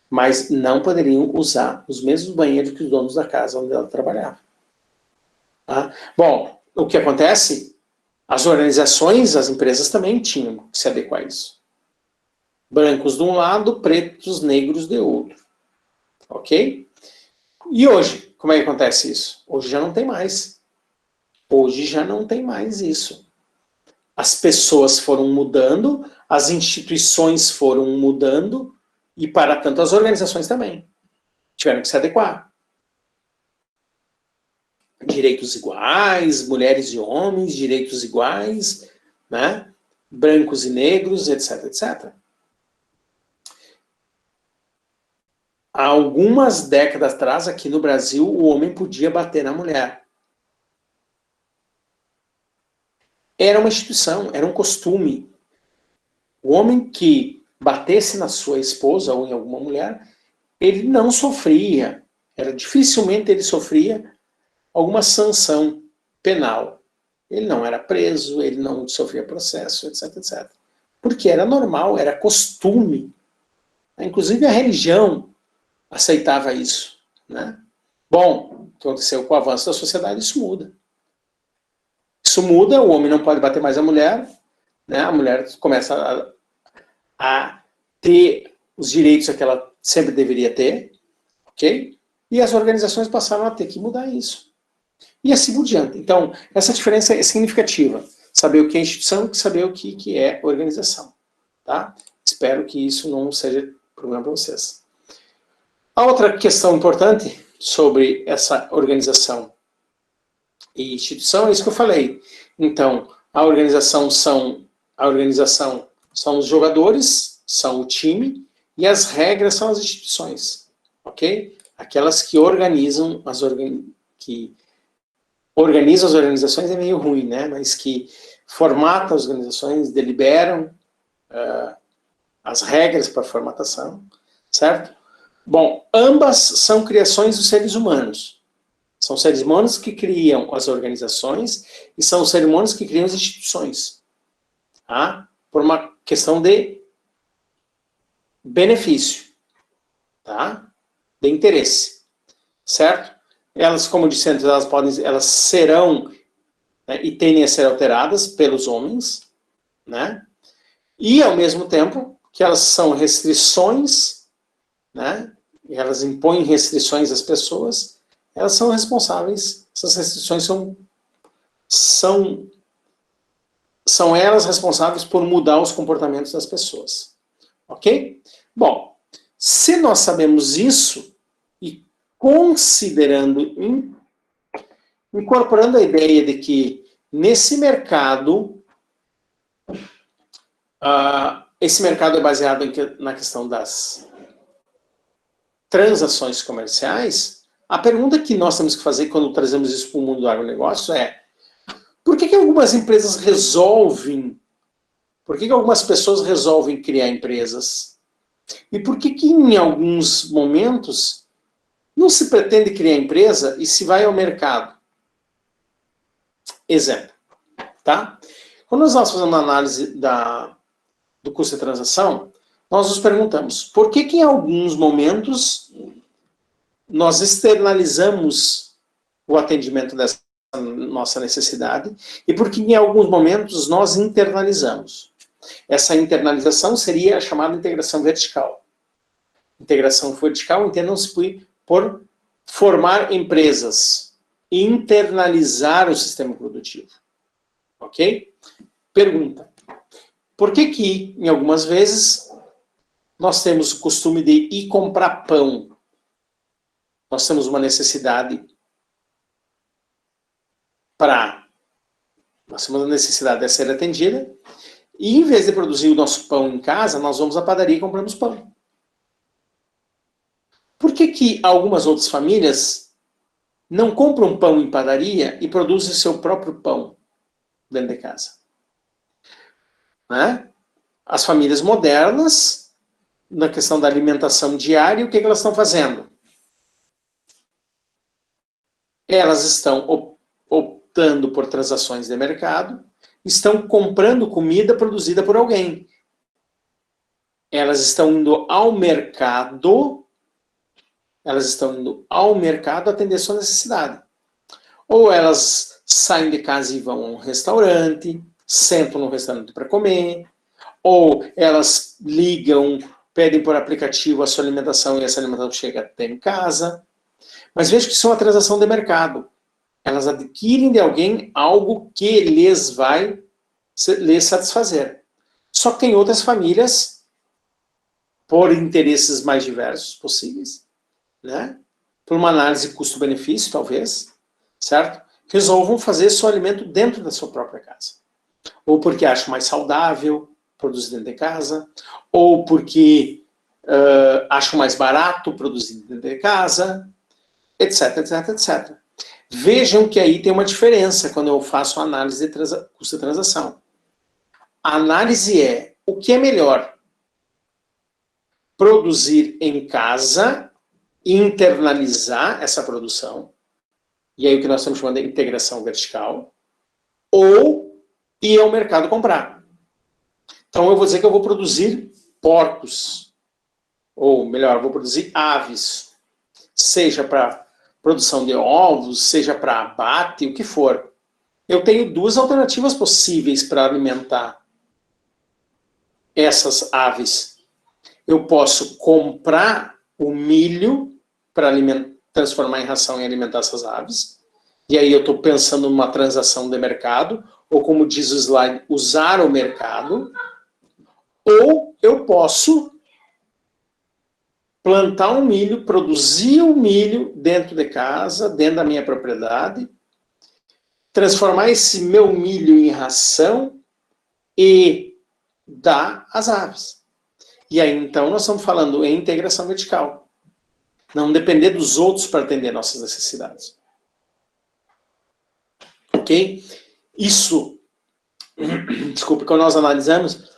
mas não poderiam usar os mesmos banheiros que os donos da casa onde ela trabalhava. Tá? Bom, o que acontece? As organizações, as empresas também tinham que se adequar a isso. Brancos de um lado, pretos, negros de outro. Ok? E hoje, como é que acontece isso? Hoje já não tem mais. Hoje já não tem mais isso. As pessoas foram mudando, as instituições foram mudando, e para tanto as organizações também tiveram que se adequar. Direitos iguais, mulheres e homens, direitos iguais, né? Brancos e negros, etc, etc. Há algumas décadas atrás, aqui no Brasil, o homem podia bater na mulher. Era uma instituição, era um costume. O homem que batesse na sua esposa ou em alguma mulher, ele não sofria. Dificilmente ele sofria alguma sanção penal. Ele não era preso, ele não sofria processo, etc, etc. Porque era normal, era costume. Inclusive a religião aceitava isso, né? Bom, o que aconteceu com o avanço da sociedade, isso muda. Isso muda, o homem não pode bater mais a mulher, né? A mulher começa a ter os direitos que ela sempre deveria ter, ok? E as organizações passaram a ter que mudar isso. E assim por diante. Então, essa diferença é significativa. Saber o que é instituição e saber o que é organização. Tá? Espero que isso não seja problema para vocês. A outra questão importante sobre essa organização e instituição é isso que eu falei. Então, a organização são os jogadores, são o time, e as regras são as instituições. Ok? Aquelas que organizam que organiza as organizações é meio ruim, né? Mas que formata as organizações, deliberam as regras para a formatação, certo? Bom, ambas são criações dos seres humanos. São seres humanos que criam as organizações e são os seres humanos que criam as instituições. Tá? Por uma questão de benefício, tá? De interesse, certo? Elas, como eu disse antes, elas serão, né, e tendem a ser alteradas pelos homens, né? E, ao mesmo tempo, que elas são restrições, né? E elas impõem restrições às pessoas, elas são responsáveis, essas restrições são elas responsáveis por mudar os comportamentos das pessoas. Ok? Bom, se nós sabemos isso, e considerando, incorporando a ideia de que nesse mercado, esse mercado é baseado na questão das transações comerciais, a pergunta que nós temos que fazer quando trazemos isso para o mundo do agronegócio é: por que algumas empresas por que algumas pessoas resolvem criar empresas? E por que em alguns momentos não se pretende criar empresa e se vai ao mercado? Exemplo, tá? Quando nós fazemos uma análise do custo de transação, nós nos perguntamos, por que em alguns momentos nós externalizamos o atendimento dessa nossa necessidade e por que em alguns momentos nós internalizamos? Essa internalização seria a chamada integração vertical. Integração vertical, entendam-se por formar empresas, internalizar o sistema produtivo. Ok? Pergunta. Por que em algumas vezes, nós temos o costume de ir comprar pão? Nós temos uma necessidade nós temos a necessidade de ser atendida, e em vez de produzir o nosso pão em casa, nós vamos à padaria e compramos pão. Por que algumas outras famílias não compram pão em padaria e produzem seu próprio pão dentro de casa? Né? As famílias modernas, na questão da alimentação diária, o que elas estão fazendo? Elas estão optando por transações de mercado, estão comprando comida produzida por alguém. elas estão indo ao mercado, atender sua necessidade. Ou elas saem de casa e vão a um restaurante, sentam no restaurante para comer, ou elas ligam, pedem por aplicativo a sua alimentação e essa alimentação chega até em casa. Mas veja que isso é uma transação de mercado. Elas adquirem de alguém algo que lhes vai lhes satisfazer. Só que tem outras famílias, por interesses mais diversos possíveis, né? Por uma análise custo-benefício, talvez, certo? Resolvam fazer seu alimento dentro da sua própria casa. Ou porque acham mais saudável produzir dentro de casa, ou porque acham mais barato produzir dentro de casa, etc, etc, etc. Vejam que aí tem uma diferença quando eu faço a análise de custo de transação. A análise é o que é melhor? Produzir em casa, internalizar essa produção, e aí o que nós estamos chamando de integração vertical, ou ir ao mercado comprar. Então eu vou dizer que eu vou produzir porcos, ou melhor, vou produzir aves, seja para produção de ovos, seja para abate, o que for. Eu tenho duas alternativas possíveis para alimentar essas aves. Eu posso comprar o milho para transformar em ração e alimentar essas aves, e aí eu estou pensando numa transação de mercado, ou como diz o slide, usar o mercado, ou eu posso plantar um milho, produzir o milho dentro de casa, dentro da minha propriedade, transformar esse meu milho em ração e dar às aves. E aí, então, nós estamos falando em integração vertical. Não depender dos outros para atender nossas necessidades. Ok? Isso, desculpe, quando nós analisamos,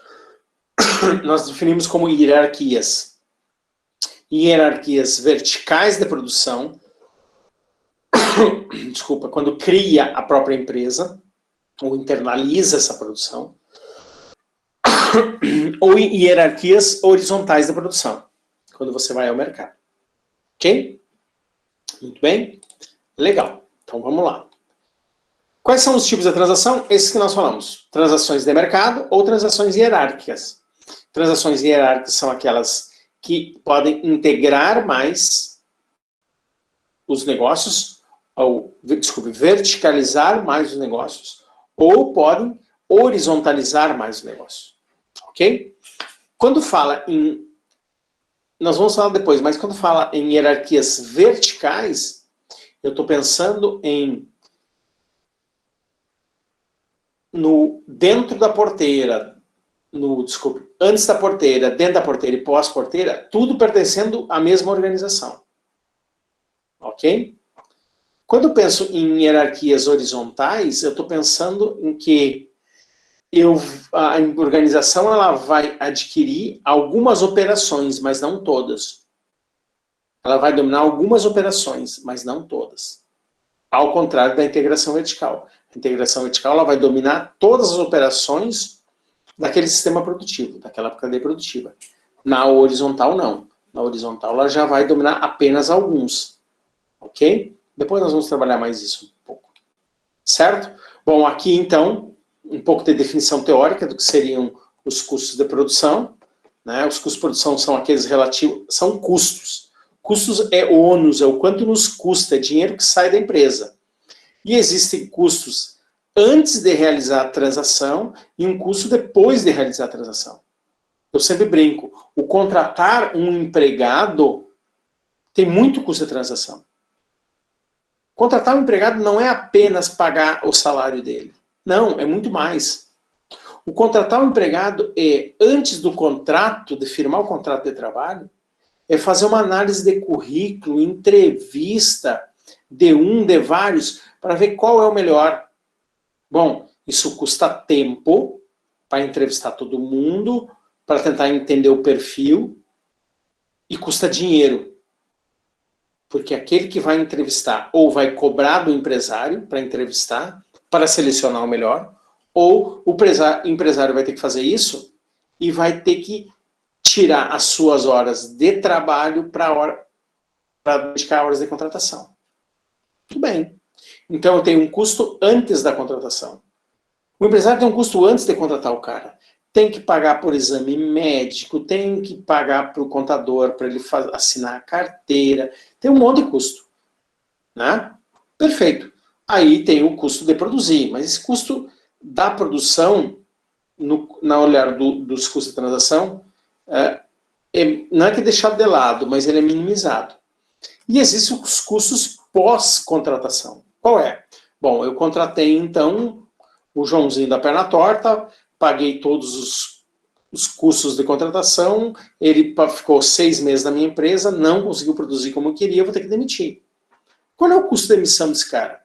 nós definimos como hierarquias. Hierarquias verticais de produção, desculpa, quando cria a própria empresa, ou internaliza essa produção, ou hierarquias horizontais da produção, quando você vai ao mercado. Ok? Muito bem? Legal. Então vamos lá. Quais são os tipos de transação? Esses que nós falamos. Transações de mercado ou transações hierárquicas. Transações hierárquicas são aquelas que podem integrar mais os negócios, ou, desculpe, verticalizar mais os negócios, ou podem horizontalizar mais os negócios. Ok? Quando fala em... Nós vamos falar depois, mas quando fala em hierarquias verticais, eu estou pensando em dentro da porteira, desculpe, antes da porteira, dentro da porteira e pós-porteira, tudo pertencendo à mesma organização. Ok? Quando eu penso em hierarquias horizontais, eu estou pensando em que a organização ela vai adquirir algumas operações, mas não todas. Ela vai dominar algumas operações, mas não todas. Ao contrário da integração vertical. A integração vertical ela vai dominar todas as operações daquele sistema produtivo, daquela cadeia produtiva. Na horizontal, não. Na horizontal, ela já vai dominar apenas alguns. Ok? Depois nós vamos trabalhar mais isso um pouco. Certo? Bom, aqui então, um pouco de definição teórica do que seriam os custos de produção. Né? Os custos de produção são aqueles relativos, são custos. Custos é ônus, é o quanto nos custa, é dinheiro que sai da empresa. E existem custos antes de realizar a transação e um custo depois de realizar a transação. Eu sempre brinco, o contratar um empregado tem muito custo de transação. Contratar um empregado não é apenas pagar o salário dele. Não, é muito mais. O contratar um empregado é, antes do contrato, de firmar o contrato de trabalho, é fazer uma análise de currículo, entrevista, de vários, para ver qual é o melhor. Bom, isso custa tempo para entrevistar todo mundo, para tentar entender o perfil, e custa dinheiro. Porque aquele que vai entrevistar ou vai cobrar do empresário para entrevistar, para selecionar o melhor, ou o empresário vai ter que fazer isso e vai ter que tirar as suas horas de trabalho para dedicar horas de contratação. Tudo bem. Então eu tenho um custo antes da contratação. O empresário tem um custo antes de contratar o cara. Tem que pagar por exame médico, tem que pagar para o contador, para ele assinar a carteira, tem um monte de custo. Né? Perfeito. Aí tem o custo de produzir, mas esse custo da produção, na olhar dos custos de transação, não é que é deixado de lado, mas ele é minimizado. E existem os custos pós-contratação. Qual é? Bom, eu contratei então o Joãozinho da perna torta, paguei todos os custos de contratação, ele ficou 6 meses na minha empresa, não conseguiu produzir como eu queria, eu vou ter que demitir. Qual é o custo de demissão desse cara?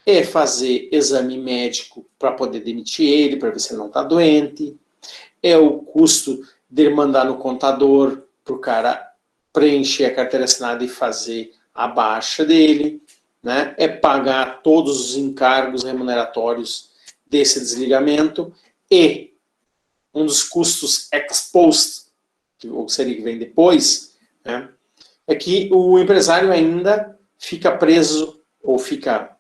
É fazer exame médico para poder demitir ele, para ver se ele não está doente. É o custo de mandar no contador para o cara preencher a carteira assinada e fazer a baixa dele. Né? É pagar todos os encargos remuneratórios desse desligamento. E um dos custos ex post, ou seria que vem depois, né? É que o empresário ainda fica preso, ou fica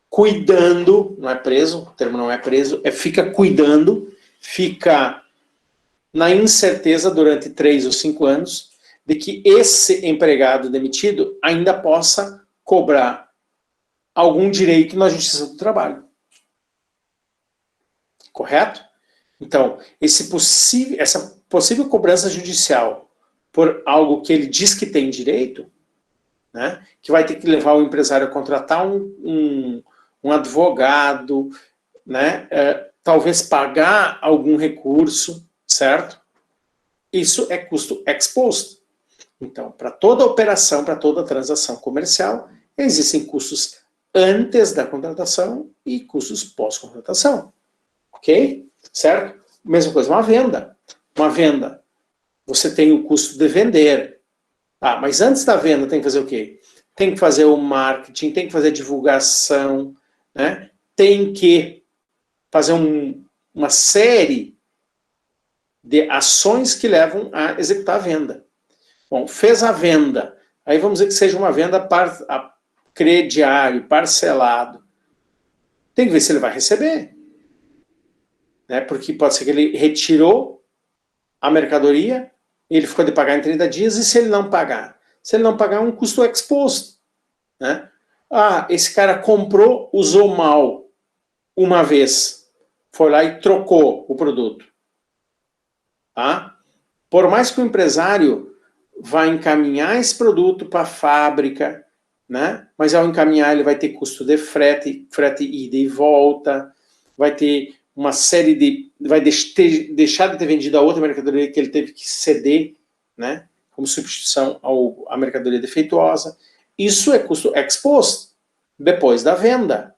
cuidando, não é preso, o termo não é preso, fica cuidando, fica na incerteza durante 3 ou 5 anos, de que esse empregado demitido ainda possa cobrar algum direito na Justiça do Trabalho. Correto? Então, essa possível cobrança judicial por algo que ele diz que tem direito, né, que vai ter que levar o empresário a contratar um advogado, né, talvez pagar algum recurso, certo? Isso é custo ex post. Então, para toda operação, para toda transação comercial, existem custos antes da contratação e custos pós-contratação. Ok? Certo? Mesma coisa, uma venda. Uma venda, você tem o custo de vender. Ah, mas antes da venda tem que fazer o quê? Tem que fazer o marketing, tem que fazer a divulgação, né? Tem que fazer uma série de ações que levam a executar a venda. Bom, fez a venda, aí vamos dizer que seja uma venda crediário, parcelado. Tem que ver se ele vai receber. Né? Porque pode ser que ele retirou a mercadoria, ele ficou de pagar em 30 dias, e se ele não pagar? Se ele não pagar, é um custo exposto. Né? Ah, esse cara comprou, usou mal uma vez, foi lá e trocou o produto. Tá? Por mais que o empresário vá encaminhar esse produto para a fábrica, né? Mas ao encaminhar ele vai ter custo de frete ida e volta, vai ter uma série de... vai deixar de ter vendido a outra mercadoria que ele teve que ceder, né? Como substituição à mercadoria defeituosa. Isso é custo ex post, depois da venda.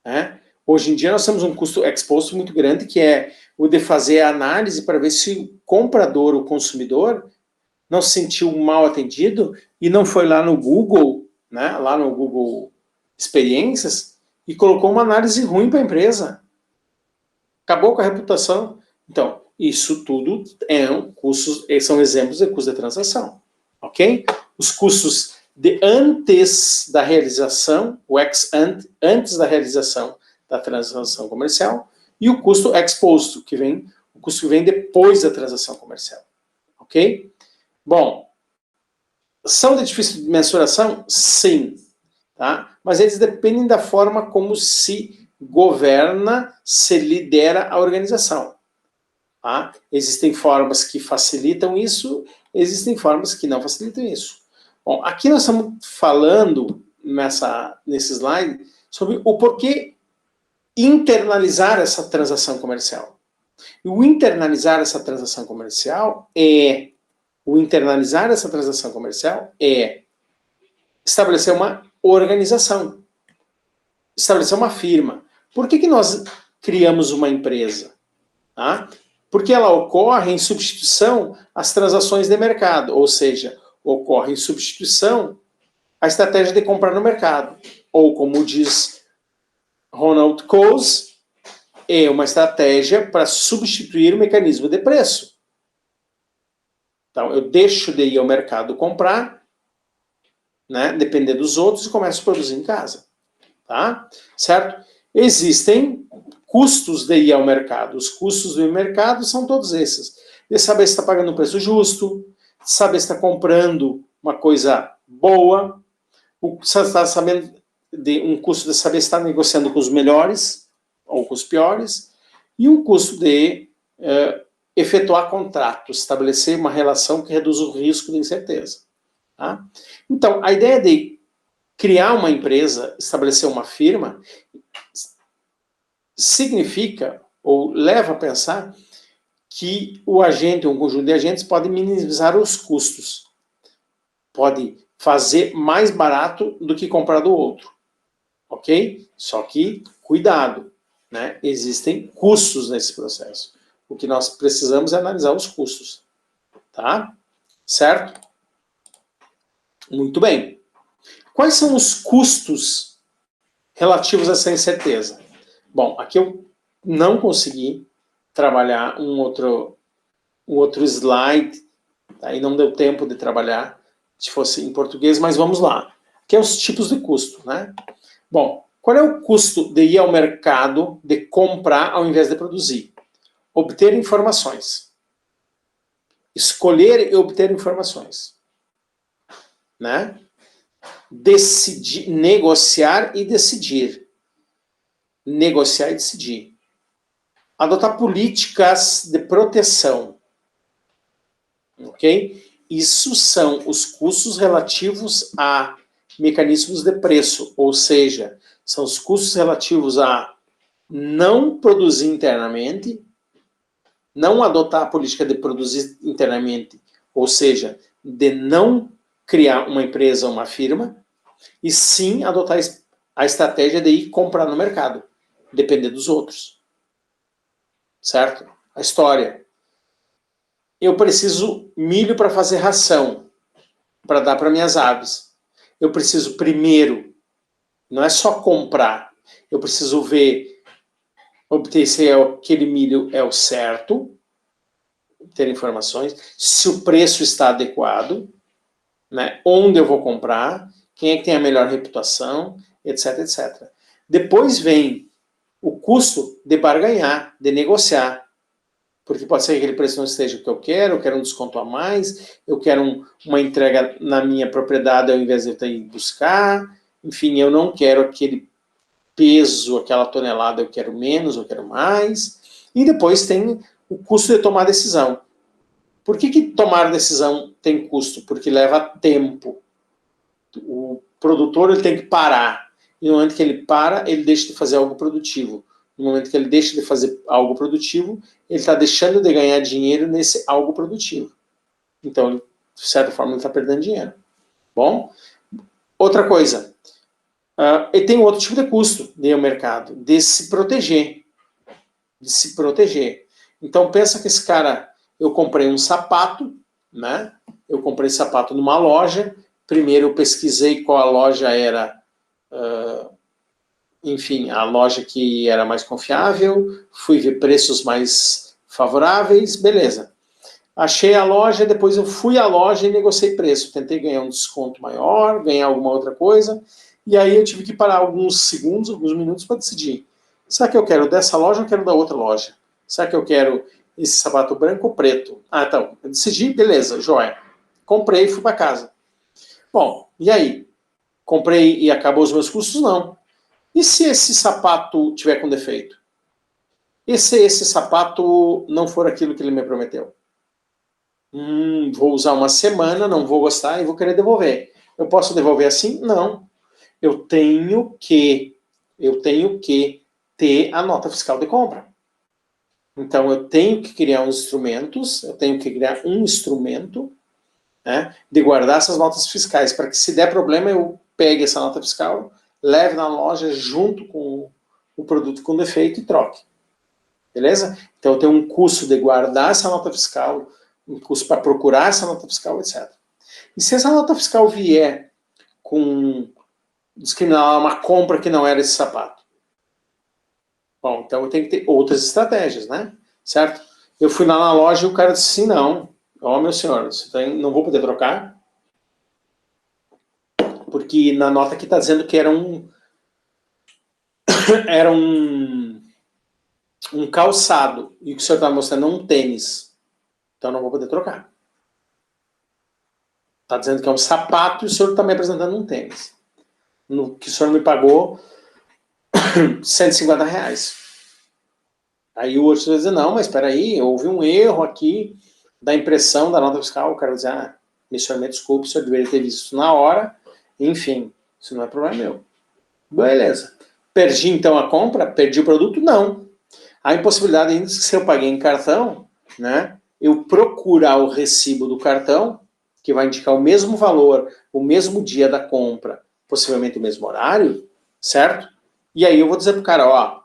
Né? Hoje em dia nós temos um custo ex post muito grande, que é o de fazer a análise para ver se o comprador, o consumidor, não se sentiu mal atendido e não foi lá no Google, né, lá no Google Experiências, e colocou uma análise ruim para a empresa. Acabou com a reputação. Então, isso tudo são exemplos de custo de transação. Ok? Os custos de antes da realização, o ex ante, antes da realização da transação comercial, e o custo ex post, o custo que vem depois da transação comercial. Ok? Bom, são de difícil mensuração? Sim. Tá? Mas eles dependem da forma como se governa, se lidera a organização. Tá? Existem formas que facilitam isso, existem formas que não facilitam isso. Bom, aqui nós estamos falando, nesse slide, sobre o porquê internalizar essa transação comercial. E o internalizar essa transação comercial é estabelecer uma organização, estabelecer uma firma. Por que nós criamos uma empresa? Tá? Porque ela ocorre em substituição às transações de mercado, ou seja, ocorre em substituição à estratégia de comprar no mercado. Ou, como diz Ronald Coase, é uma estratégia para substituir o mecanismo de preço. Então, eu deixo de ir ao mercado comprar, né, depender dos outros e começo a produzir em casa, tá? Certo? Existem custos de ir ao mercado. Os custos do mercado são todos esses. De saber se está pagando um preço justo, saber se está comprando uma coisa boa, você está sabendo de um custo de saber se está negociando com os melhores ou com os piores, e um custo de efetuar contratos, estabelecer uma relação que reduz o risco de incerteza. Tá? Então, a ideia de criar uma empresa, estabelecer uma firma, significa, ou leva a pensar, que o agente, um conjunto de agentes, pode minimizar os custos. Pode fazer mais barato do que comprar do outro. Ok? Só que, cuidado, né? Existem custos nesse processo. O que nós precisamos é analisar os custos. Tá? Certo? Muito bem. Quais são os custos relativos a essa incerteza? Bom, aqui eu não consegui trabalhar um outro slide, tá? E não deu tempo de trabalhar, se fosse em português, mas vamos lá. Aqui é os tipos de custo, né? Bom, qual é o custo de ir ao mercado, de comprar ao invés de produzir? Obter informações. Escolher e obter informações. Né? Decidir, negociar e decidir. Negociar e decidir. Adotar políticas de proteção. Ok? Isso são os custos relativos a mecanismos de preço, ou seja, são os custos relativos a não produzir internamente, não adotar a política de produzir internamente, ou seja, de não criar uma empresa ou uma firma, e sim adotar a estratégia de ir comprar no mercado, depender dos outros. Certo? A história. Eu preciso milho para fazer ração, para dar para minhas aves. Eu preciso primeiro, não é só comprar, eu preciso ver, obter se aquele milho é o certo, ter informações, se o preço está adequado, né, onde eu vou comprar, quem é que tem a melhor reputação, etc, etc. Depois vem o custo de barganhar, de negociar, porque pode ser que aquele preço não esteja o que eu quero um desconto a mais, eu quero uma entrega na minha propriedade ao invés de eu ter que buscar, enfim, eu não quero aquele peso, aquela tonelada, eu quero menos, eu quero mais, e depois tem o custo de tomar decisão. Por que tomar decisão tem custo? Porque leva tempo. O produtor ele tem que parar. E no momento que ele para, ele deixa de fazer algo produtivo. No momento que ele deixa de fazer algo produtivo, ele está deixando de ganhar dinheiro nesse algo produtivo. Então, de certa forma, ele está perdendo dinheiro. Bom, outra coisa. Ele tem outro tipo de custo no mercado, de se proteger. De se proteger. Então, pensa que esse cara... Eu comprei um sapato, né? Eu comprei sapato numa loja. Primeiro eu pesquisei qual a loja era, enfim, a loja que era mais confiável. Fui ver preços mais favoráveis, beleza. Achei a loja, depois eu fui à loja e negociei preço. Tentei ganhar um desconto maior, ganhar alguma outra coisa. E aí eu tive que parar alguns segundos, alguns minutos para decidir. Será que eu quero dessa loja ou quero da outra loja? Será que eu quero esse sapato branco ou preto? Ah, então, eu decidi, beleza, joia. Comprei e fui para casa. Bom, e aí? Comprei e acabou os meus custos? Não. E se esse sapato tiver com defeito? E se esse sapato não for aquilo que ele me prometeu? Vou usar uma semana, não vou gostar e vou querer devolver. Eu posso devolver assim? Não. Eu tenho que ter a nota fiscal de compra. Então, eu tenho que criar uns instrumentos, né, de guardar essas notas fiscais, para que se der problema, eu pegue essa nota fiscal, leve na loja junto com o produto com defeito e troque. Beleza? Então, eu tenho um custo de guardar essa nota fiscal, um custo para procurar essa nota fiscal, etc. E se essa nota fiscal vier com discriminar uma compra que não era esse sapato? Bom, então eu tenho que ter outras estratégias, né? Certo? Eu fui lá na loja e o cara disse assim, não, Ó, meu senhor, não vou poder trocar, porque na nota aqui está dizendo que era um calçado, e o que o senhor está mostrando é um tênis. Então não vou poder trocar. Está dizendo que é um sapato e o senhor está me apresentando um tênis. No que o senhor me pagou R$150. Aí o outro vai dizer, não, mas espera aí, houve um erro aqui da impressão da nota fiscal. O cara vai dizer, me senhor, me desculpe, o senhor deveria ter visto isso na hora. Enfim, isso não é problema meu. Beleza. Perdi então a compra? Perdi o produto? Não. A impossibilidade ainda, se eu paguei em cartão, né, eu procurar o recibo do cartão, que vai indicar o mesmo valor, o mesmo dia da compra, possivelmente o mesmo horário, certo? E aí eu vou dizer pro cara, ó,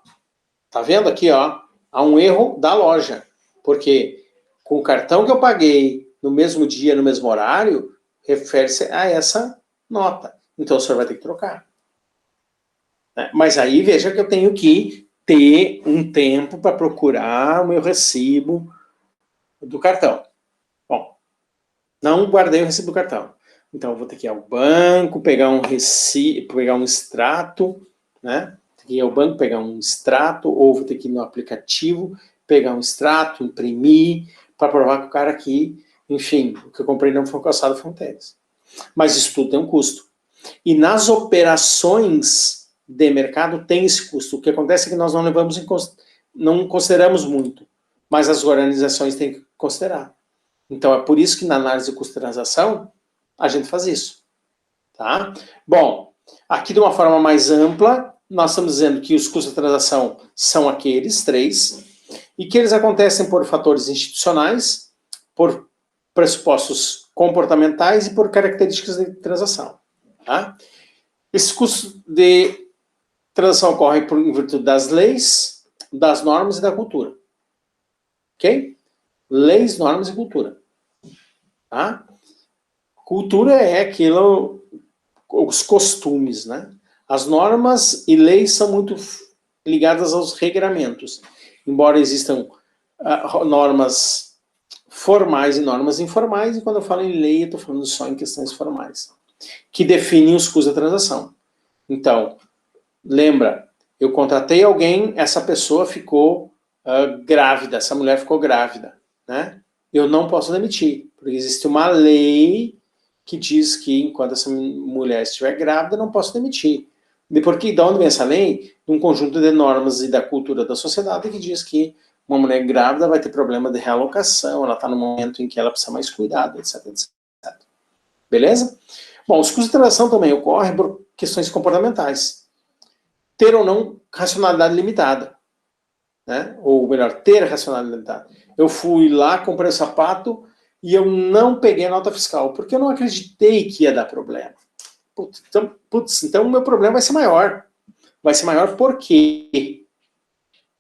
tá vendo aqui, ó, há um erro da loja, porque com o cartão que eu paguei no mesmo dia, no mesmo horário, refere-se a essa nota. Então o senhor vai ter que trocar. Mas aí veja que eu tenho que ter um tempo para procurar o meu recibo do cartão. Bom, não guardei o recibo do cartão. Então eu vou ter que ir ao banco, pegar um recibo, pegar um extrato, né? Tem que ir ao banco, pegar um extrato, ou vou ter que ir no aplicativo, pegar um extrato, imprimir, para provar que o cara aqui, enfim, o que eu comprei não foi um calçado, foi um tênis. Mas isso tudo tem um custo. E nas operações de mercado tem esse custo. O que acontece é que nós não consideramos muito, mas as organizações têm que considerar. Então é por isso que na análise de custo de transação a gente faz isso. Tá? Bom, aqui de uma forma mais ampla, nós estamos dizendo que os custos de transação são aqueles 3, e que eles acontecem por fatores institucionais, por pressupostos comportamentais e por características de transação. Tá? Esses custos de transação ocorrem em virtude das leis, das normas e da cultura. Ok? Leis, normas e cultura. Tá? Cultura é aquilo, os costumes, né? As normas e leis são muito ligadas aos regramentos. Embora existam normas formais e normas informais, e quando eu falo em lei, eu estou falando só em questões formais, que definem os custos da transação. Então, lembra, eu contratei alguém, essa pessoa ficou grávida, essa mulher ficou grávida, né? Eu não posso demitir, porque existe uma lei que diz que enquanto essa mulher estiver grávida, eu não posso demitir. Porque de onde vem essa lei? De um conjunto de normas e da cultura da sociedade que diz que uma mulher grávida vai ter problema de realocação, ela está no momento em que ela precisa mais cuidado, etc, etc. Beleza? Bom, os custos de transação também ocorrem por questões comportamentais. Ter ou não racionalidade limitada. Né? Ou melhor, ter racionalidade limitada. Eu fui lá, comprei o sapato e eu não peguei a nota fiscal, porque eu não acreditei que ia dar problema. Então o meu problema vai ser maior. Vai ser maior por quê?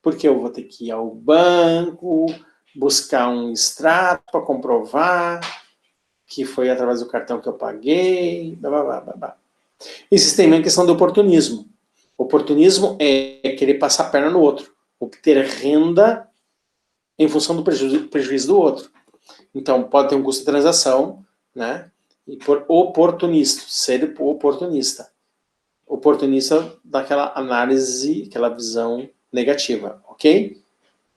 Porque eu vou ter que ir ao banco, buscar um extrato para comprovar que foi através do cartão que eu paguei, blá, blá, blá, blá. Existe também a questão do oportunismo. Oportunismo é querer passar a perna no outro, obter renda em função do prejuízo do outro. Então, pode ter um custo de transação, né? E por oportunista, ser oportunista. Oportunista daquela análise, aquela visão negativa, ok?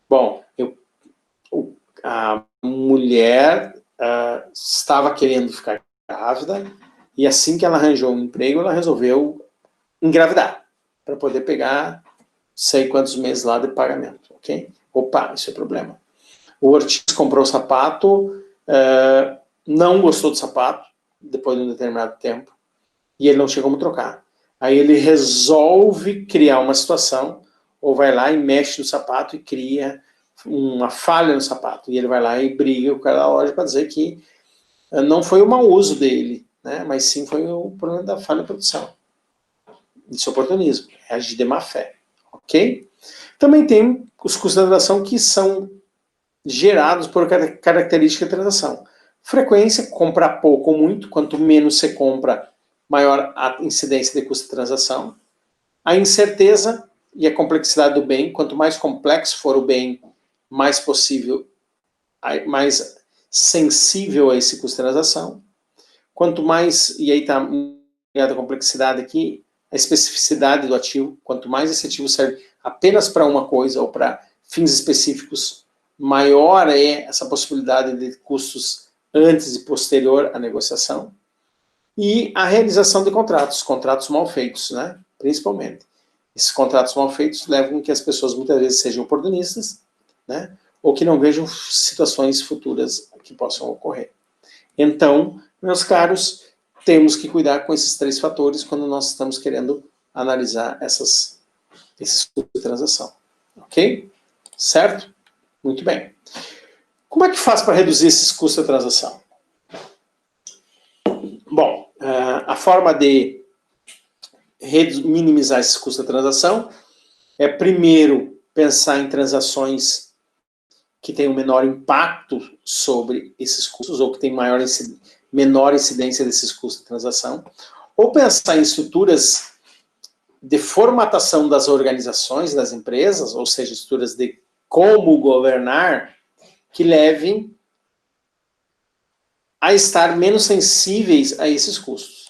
Bom, a mulher estava querendo ficar grávida e assim que ela arranjou um emprego, ela resolveu engravidar para poder pegar sei quantos meses lá de pagamento, ok? Opa, isso é problema. O Ortiz comprou o sapato, não gostou do sapato, depois de um determinado tempo, e ele não tinha como trocar. Aí ele resolve criar uma situação, ou vai lá e mexe no sapato e cria uma falha no sapato. E ele vai lá e briga com o cara da loja para dizer que não foi o mau uso dele, né, mas sim foi o problema da falha de produção. Isso é oportunismo, é agir de má fé. Ok? Também tem os custos da transação que são gerados por característica de transação. Frequência, comprar pouco ou muito, quanto menos você compra, maior a incidência de custo de transação. A incerteza e a complexidade do bem, quanto mais complexo for o bem, mais possível, mais sensível a esse custo de transação. Quanto mais, e aí está ligado a complexidade aqui, a especificidade do ativo, quanto mais esse ativo serve apenas para uma coisa ou para fins específicos, maior é essa possibilidade de custos antes e posterior à negociação. E a realização de contratos mal feitos, né? Principalmente. Esses contratos mal feitos levam a que as pessoas muitas vezes sejam oportunistas, né? Ou que não vejam situações futuras que possam ocorrer. Então, meus caros, temos que cuidar com esses 3 fatores quando nós estamos querendo analisar esses custos de transação. Ok? Certo? Muito bem. Como é que faz para reduzir esses custos de transação? Bom, a forma de minimizar esses custos de transação é, primeiro, pensar em transações que tenham menor impacto sobre esses custos, ou que tenham menor incidência desses custos de transação, ou pensar em estruturas de formatação das organizações, das empresas, ou seja, estruturas de como governar, que levem a estar menos sensíveis a esses custos,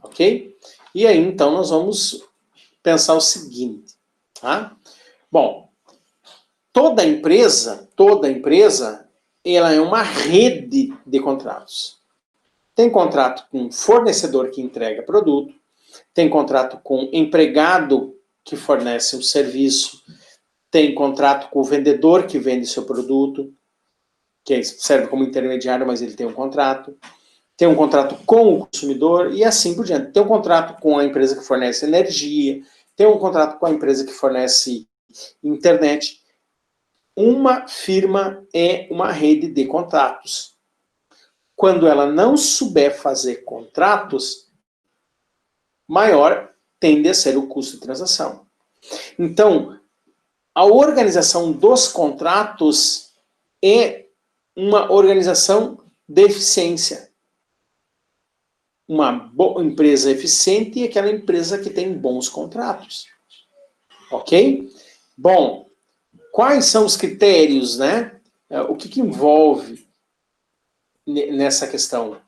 ok? E aí, então, nós vamos pensar o seguinte, tá? Bom, toda empresa, ela é uma rede de contratos. Tem contrato com fornecedor que entrega produto, tem contrato com empregado que fornece um serviço, tem contrato com o vendedor que vende seu produto, que serve como intermediário, mas ele tem um contrato. Tem um contrato com o consumidor e assim por diante. Tem um contrato com a empresa que fornece energia, tem um contrato com a empresa que fornece internet. Uma firma é uma rede de contratos. Quando ela não souber fazer contratos, maior tende a ser o custo de transação. Então, a organização dos contratos é uma organização de eficiência. Uma boa empresa eficiente é aquela empresa que tem bons contratos. Ok? Bom, quais são os critérios, né? O que envolve nessa questão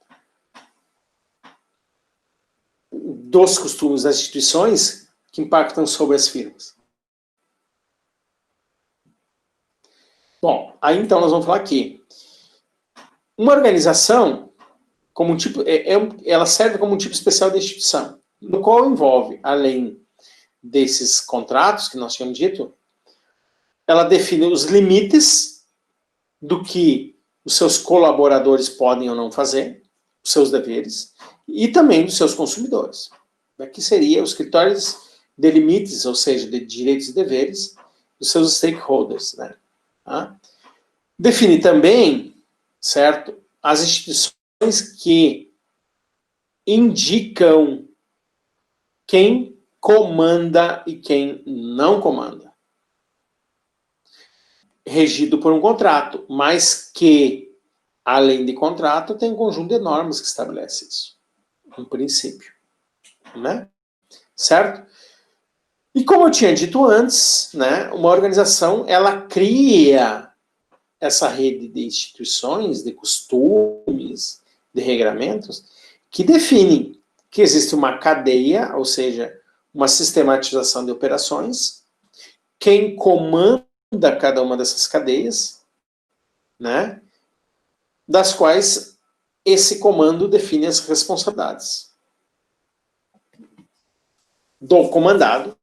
dos costumes das instituições que impactam sobre as firmas? Bom, aí então nós vamos falar aqui. Uma organização, como um tipo, ela serve como um tipo especial de instituição, no qual envolve, além desses contratos que nós tínhamos dito, ela define os limites do que os seus colaboradores podem ou não fazer, os seus deveres, e também dos seus consumidores. Aqui seria os critérios de limites, ou seja, de direitos e deveres dos seus stakeholders, né? Tá? Define também, certo, as instituições que indicam quem comanda e quem não comanda. Regido por um contrato, mas que, além de contrato, tem um conjunto de normas que estabelece isso. Um princípio. Né? Certo? E como eu tinha dito antes, né, uma organização, ela cria essa rede de instituições, de costumes, de regramentos, que definem que existe uma cadeia, ou seja, uma sistematização de operações, quem comanda cada uma dessas cadeias, né, das quais esse comando define as responsabilidades do comandado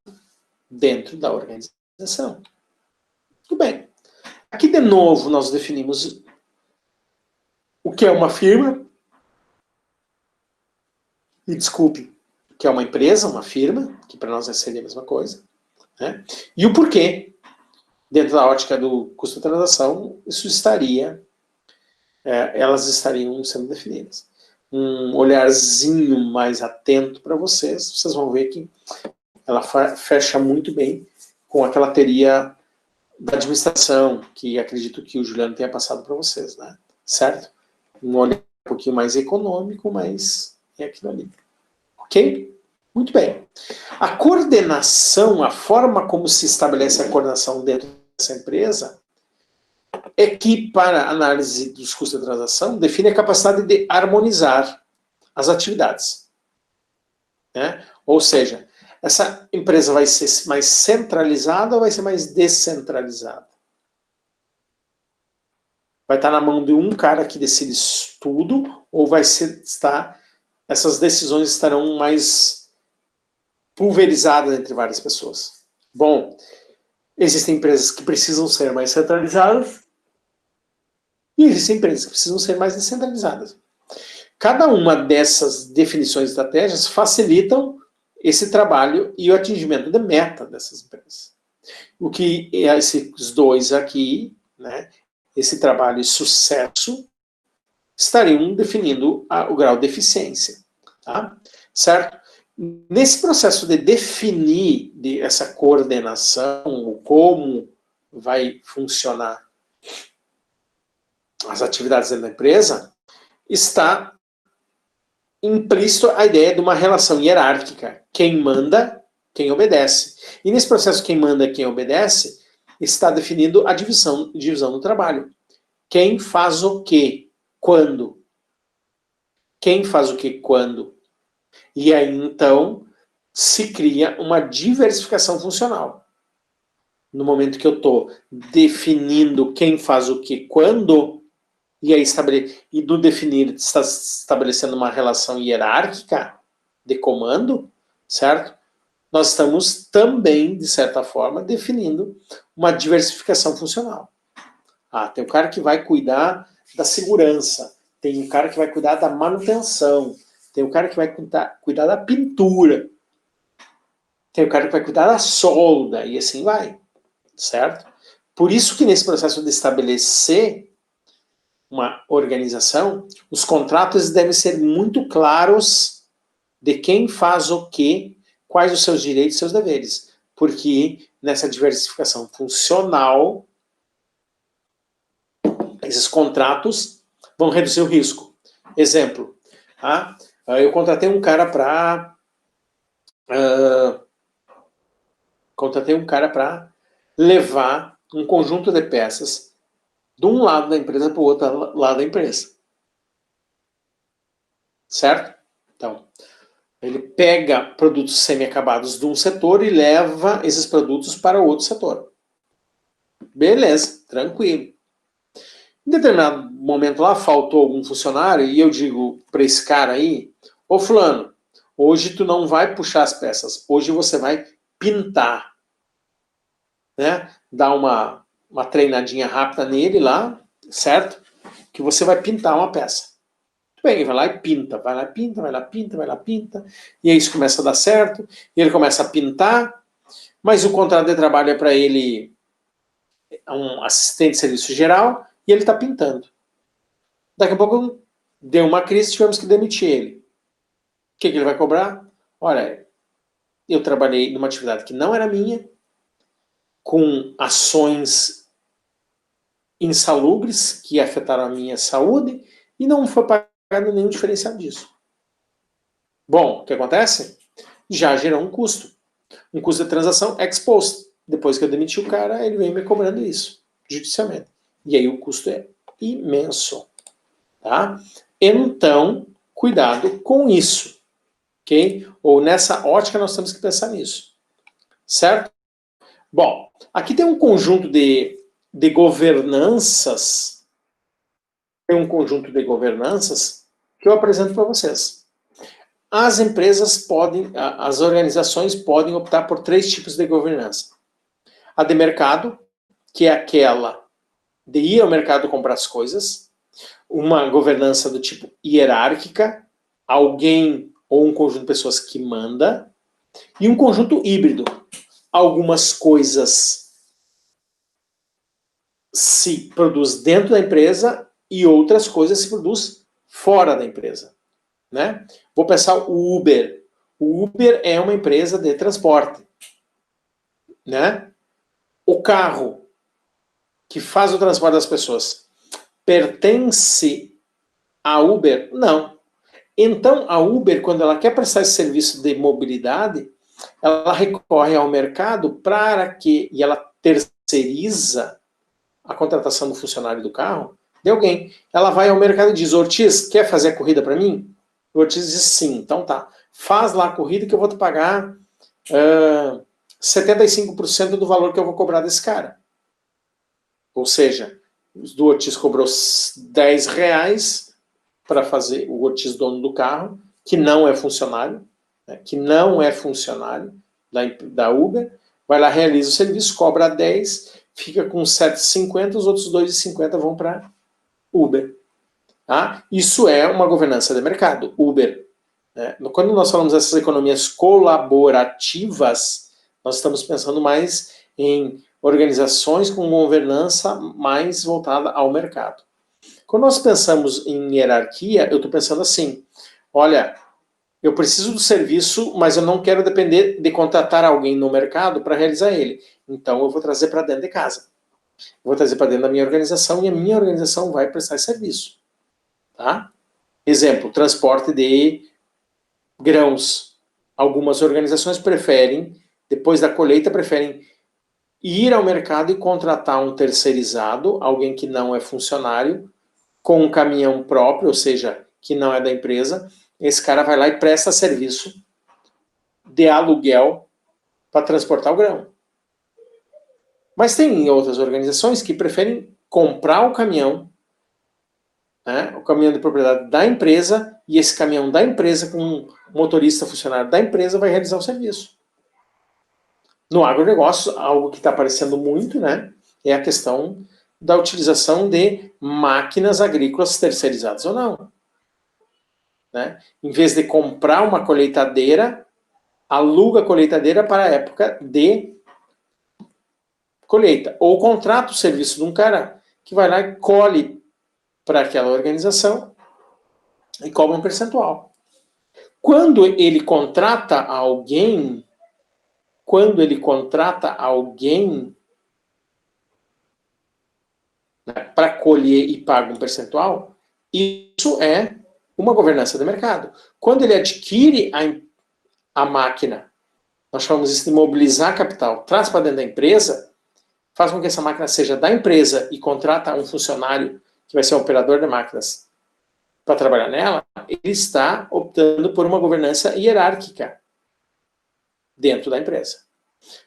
dentro da organização. Tudo bem. Aqui, de novo, nós definimos o que é uma firma, e desculpe, o que é uma empresa, uma firma, que para nós seria a mesma coisa, né? E o porquê, dentro da ótica do custo de transação, isso estaria, elas estariam sendo definidas. Um olharzinho mais atento para vocês vão ver que ela fecha muito bem com aquela teoria da administração, que acredito que o Juliano tenha passado para vocês, né? Certo? Um olhar um pouquinho mais econômico, mas é aquilo ali. Ok? Muito bem. A coordenação, a forma como se estabelece a coordenação dentro dessa empresa, é que, para a análise dos custos da transação, define a capacidade de harmonizar as atividades. Né? Ou seja, essa empresa vai ser mais centralizada ou vai ser mais descentralizada? Vai estar na mão de um cara que decide tudo, ou essas decisões estarão mais pulverizadas entre várias pessoas? Bom, existem empresas que precisam ser mais centralizadas e existem empresas que precisam ser mais descentralizadas. Cada uma dessas definições de estratégias facilitam esse trabalho e o atingimento da meta dessas empresas. O que esses dois aqui, né, esse trabalho e sucesso, estariam definindo o grau de eficiência. Tá? Certo? Nesse processo de definir essa coordenação, como vai funcionar as atividades dentro da empresa, está implícito a ideia de uma relação hierárquica. Quem manda, quem obedece. E nesse processo quem manda, quem obedece, está definindo a divisão do trabalho. Quem faz o quê? Quando? Quem faz o quê? Quando? E aí, então, se cria uma diversificação funcional. No momento que eu estou definindo quem faz o quê? Quando? E aí, do definir, está estabelecendo uma relação hierárquica de comando, certo? Nós estamos também, de certa forma, definindo uma diversificação funcional. Tem um cara que vai cuidar da segurança, tem um cara que vai cuidar da manutenção, tem um cara que vai cuidar da pintura, tem um cara que vai cuidar da solda, e assim vai, certo? Por isso que nesse processo de estabelecer uma organização, os contratos devem ser muito claros de quem faz o quê, quais os seus direitos e seus deveres. Porque nessa diversificação funcional, esses contratos vão reduzir o risco. Exemplo, eu contratei um cara para levar um conjunto de peças de um lado da empresa para o outro lado da empresa. Certo? Então, ele pega produtos semi-acabados de um setor e leva esses produtos para o outro setor. Beleza, tranquilo. Em determinado momento lá, faltou algum funcionário e eu digo para esse cara aí, ô fulano, hoje tu não vai puxar as peças, hoje você vai pintar. Né? Dá uma treinadinha rápida nele lá, certo? Que você vai pintar uma peça. Bem, ele vai lá e pinta, vai lá, pinta, vai lá, pinta, vai lá, pinta, e aí isso começa a dar certo, e ele começa a pintar, mas o contrato de trabalho é para ele um assistente de serviço geral, e ele está pintando. Daqui a pouco deu uma crise, tivemos que demitir ele. O que ele vai cobrar? Olha, eu trabalhei numa atividade que não era minha, com ações insalubres que afetaram a minha saúde e não foi pagado nenhum diferencial disso. Bom, o que acontece? Já gerou um custo. Um custo de transação ex post. Depois que eu demiti o cara, ele vem me cobrando isso, judicialmente. E aí o custo é imenso. Tá? Então, cuidado com isso. Ok? Ou nessa ótica nós temos que pensar nisso. Certo? Bom, aqui tem um conjunto de governanças. Tem um conjunto de governanças que eu apresento para vocês. As organizações podem optar por 3 tipos de governança. A de mercado, que é aquela de ir ao mercado comprar as coisas. Uma governança do tipo hierárquica, alguém ou um conjunto de pessoas que manda. E um conjunto híbrido. Algumas coisas se produz dentro da empresa e outras coisas se produz fora da empresa. Né? Vou pensar o Uber. O Uber é uma empresa de transporte. Né? O carro que faz o transporte das pessoas pertence à Uber? Não. Então, a Uber, quando ela quer prestar esse serviço de mobilidade, ela recorre ao mercado e ela terceiriza a contratação do funcionário do carro de alguém. Ela vai ao mercado e diz, Ortiz, quer fazer a corrida para mim? O Ortiz diz, sim, então tá. Faz lá a corrida que eu vou te pagar 75% do valor que eu vou cobrar desse cara. Ou seja, o Ortiz cobrou R$10 para fazer, o Ortiz, dono do carro, que não é funcionário, né, da Uber, vai lá, realiza o serviço, cobra 10, fica com 7,50, os outros 2,50 vão para Uber. Tá? Isso é uma governança de mercado, Uber. Né? Quando nós falamos dessas economias colaborativas, nós estamos pensando mais em organizações com governança mais voltada ao mercado. Quando nós pensamos em hierarquia, eu estou pensando assim, olha, eu preciso do serviço, mas eu não quero depender de contratar alguém no mercado para realizar ele. Então eu vou trazer para dentro de casa. Vou trazer para dentro da minha organização e a minha organização vai prestar serviço. Tá? Exemplo, transporte de grãos. Algumas organizações preferem, depois da colheita, preferem ir ao mercado e contratar um terceirizado, alguém que não é funcionário, com um caminhão próprio, ou seja, que não é da empresa. Esse cara vai lá e presta serviço de aluguel para transportar o grão. Mas tem outras organizações que preferem comprar o caminhão de propriedade da empresa, e esse caminhão da empresa, com um motorista funcionário da empresa, vai realizar o serviço. No agronegócio, algo que está aparecendo muito, né, é a questão da utilização de máquinas agrícolas terceirizadas ou não. Né? Em vez de comprar uma colheitadeira, aluga a colheitadeira para a época de colheita. Ou contrata o serviço de um cara que vai lá e colhe para aquela organização e cobra um percentual. Quando ele contrata alguém, né, para colher e paga um percentual, isso é uma governança de mercado. Quando ele adquire a máquina, nós chamamos isso de mobilizar capital, traz para dentro da empresa, faz com que essa máquina seja da empresa e contrata um funcionário que vai ser um operador de máquinas para trabalhar nela, ele está optando por uma governança hierárquica dentro da empresa.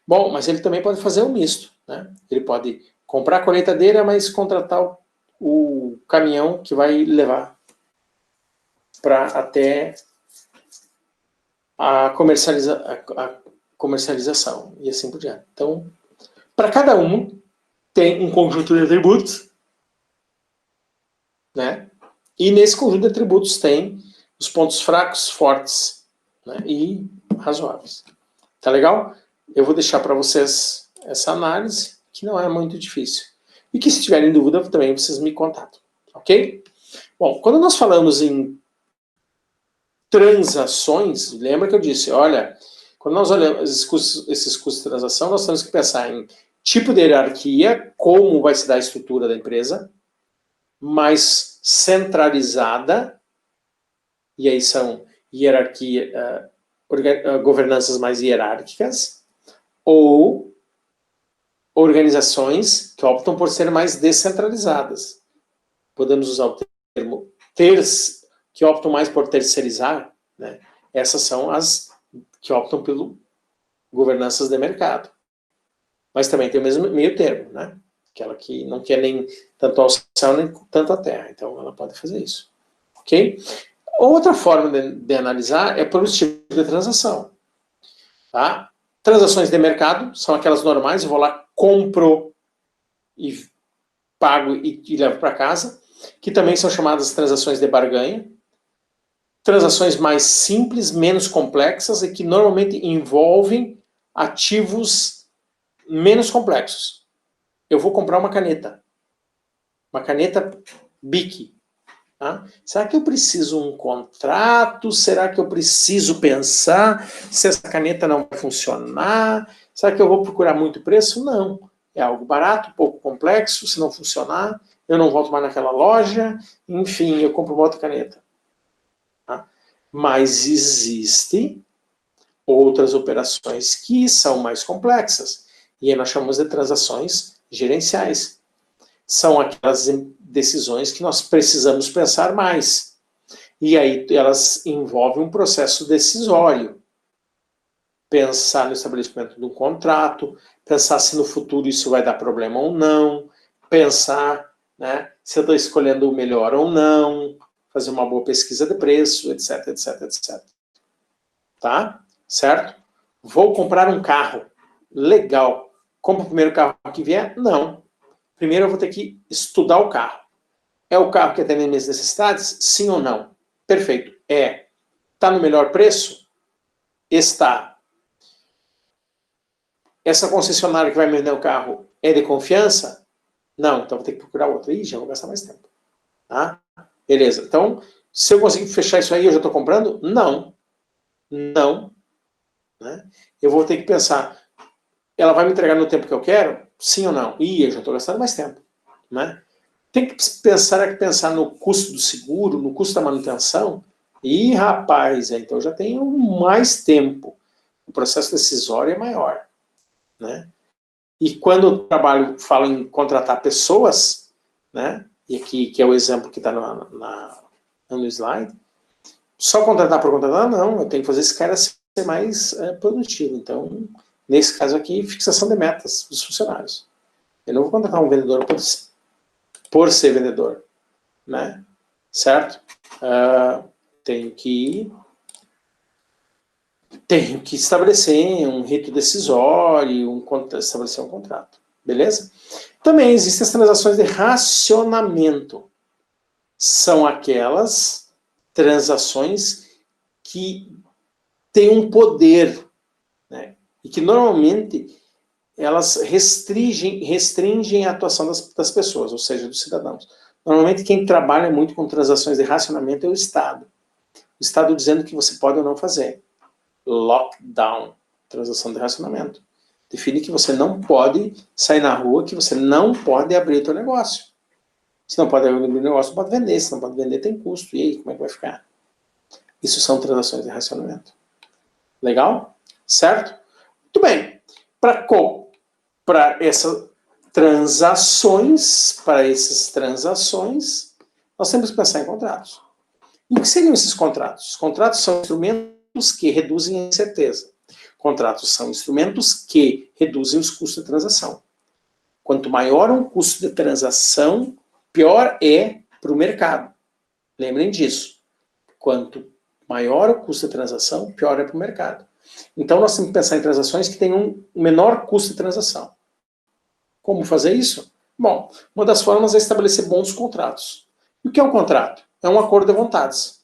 Bom, mas ele também pode fazer um misto. Né? Ele pode comprar a colheitadeira, mas contratar o caminhão que vai levar para até a comercialização e assim por diante. Então, para cada um, tem um conjunto de atributos, né? E nesse conjunto de atributos tem os pontos fracos, fortes, né? E razoáveis. Tá legal? Eu vou deixar para vocês essa análise, que não é muito difícil. E que se tiverem dúvida, também vocês me contatam. Ok? Bom, quando nós falamos em transações, lembra que eu disse, olha, quando nós olhamos esses custos de transação, nós temos que pensar em tipo de hierarquia, como vai se dar a estrutura da empresa, mais centralizada, e aí são governanças mais hierárquicas, ou organizações que optam por ser mais descentralizadas. Podemos usar o termo que optam mais por terceirizar, né? Essas são as que optam pelo governanças de mercado. Mas também tem o mesmo meio termo, né? Aquela que não quer nem tanto ao céu, nem tanto à terra. Então, ela pode fazer isso. Ok? Outra forma de analisar é por tipo de transação. Tá? Transações de mercado são aquelas normais, eu vou lá, compro e pago e levo para casa, que também são chamadas transações de barganha. Transações mais simples, menos complexas e que normalmente envolvem ativos menos complexos. Eu vou comprar uma caneta Bic. Tá? Será que eu preciso um contrato? Será que eu preciso pensar se essa caneta não vai funcionar? Será que eu vou procurar muito preço? Não. É algo barato, pouco complexo. Se não funcionar, eu não volto mais naquela loja. Enfim, eu compro uma outra caneta. Tá? Mas existem outras operações que são mais complexas. E aí nós chamamos de transações gerenciais. são aquelas decisões que nós precisamos pensar mais. E aí elas envolvem um processo decisório. Pensar no estabelecimento de um contrato, pensar se no futuro isso vai dar problema ou não, pensar, né, se eu estou escolhendo o melhor ou não, fazer uma boa pesquisa de preço, etc, etc, etc. Tá? Certo? Vou comprar um carro. Legal. Compro o primeiro carro que vier? Não. Primeiro eu vou ter que estudar o carro. É o carro que atende às minhas necessidades? Sim ou não? Perfeito. É. Está no melhor preço? Está. Essa concessionária que vai me vender o carro é de confiança? Não, então vou ter que procurar outra. Ih, já vou gastar mais tempo. Tá? Beleza. Então, se eu conseguir fechar isso aí, eu já estou comprando? Não. Não. Né? Eu vou ter que pensar, ela vai me entregar no tempo que eu quero? Sim ou não? Ih, eu já estou gastando mais tempo. Né? Tem que pensar no custo do seguro, no custo da manutenção. Ih, rapaz, então eu já tenho mais tempo. O processo decisório é maior. Né? E quando o trabalho fala em contratar pessoas, né? E aqui que é o exemplo que está no slide, só contratar por contratar, não, eu tenho que fazer esse cara ser mais produtivo. Então, nesse caso aqui, fixação de metas dos funcionários. Eu não vou contratar um vendedor por ser vendedor, né? Certo? Tenho que estabelecer um rito decisório, estabelecer um contrato. Beleza? Também existem as transações de racionamento. São aquelas transações que têm um poder, né? E que normalmente elas restringem a atuação das pessoas, ou seja, dos cidadãos. Normalmente quem trabalha muito com transações de racionamento é o Estado. O Estado dizendo que você pode ou não fazer. Lockdown, transação de racionamento. Define que você não pode sair na rua, que você não pode abrir o seu negócio. Se não pode abrir o negócio, pode vender. Se não pode vender, tem custo. E aí, como é que vai ficar? Isso são transações de racionamento. Legal? Certo? Muito bem. Para essas transações, nós temos que pensar em contratos. E o que seriam esses contratos? Os contratos são instrumentos que reduzem a incerteza. Contratos são instrumentos que reduzem os custos de transação. Quanto maior o custo de transação, pior é para o mercado. Lembrem disso. Quanto maior o custo de transação, pior é para o mercado. Então, nós temos que pensar em transações que tenham um menor custo de transação. Como fazer isso? Bom, uma das formas é estabelecer bons contratos. E o que é um contrato? É um acordo de vontades.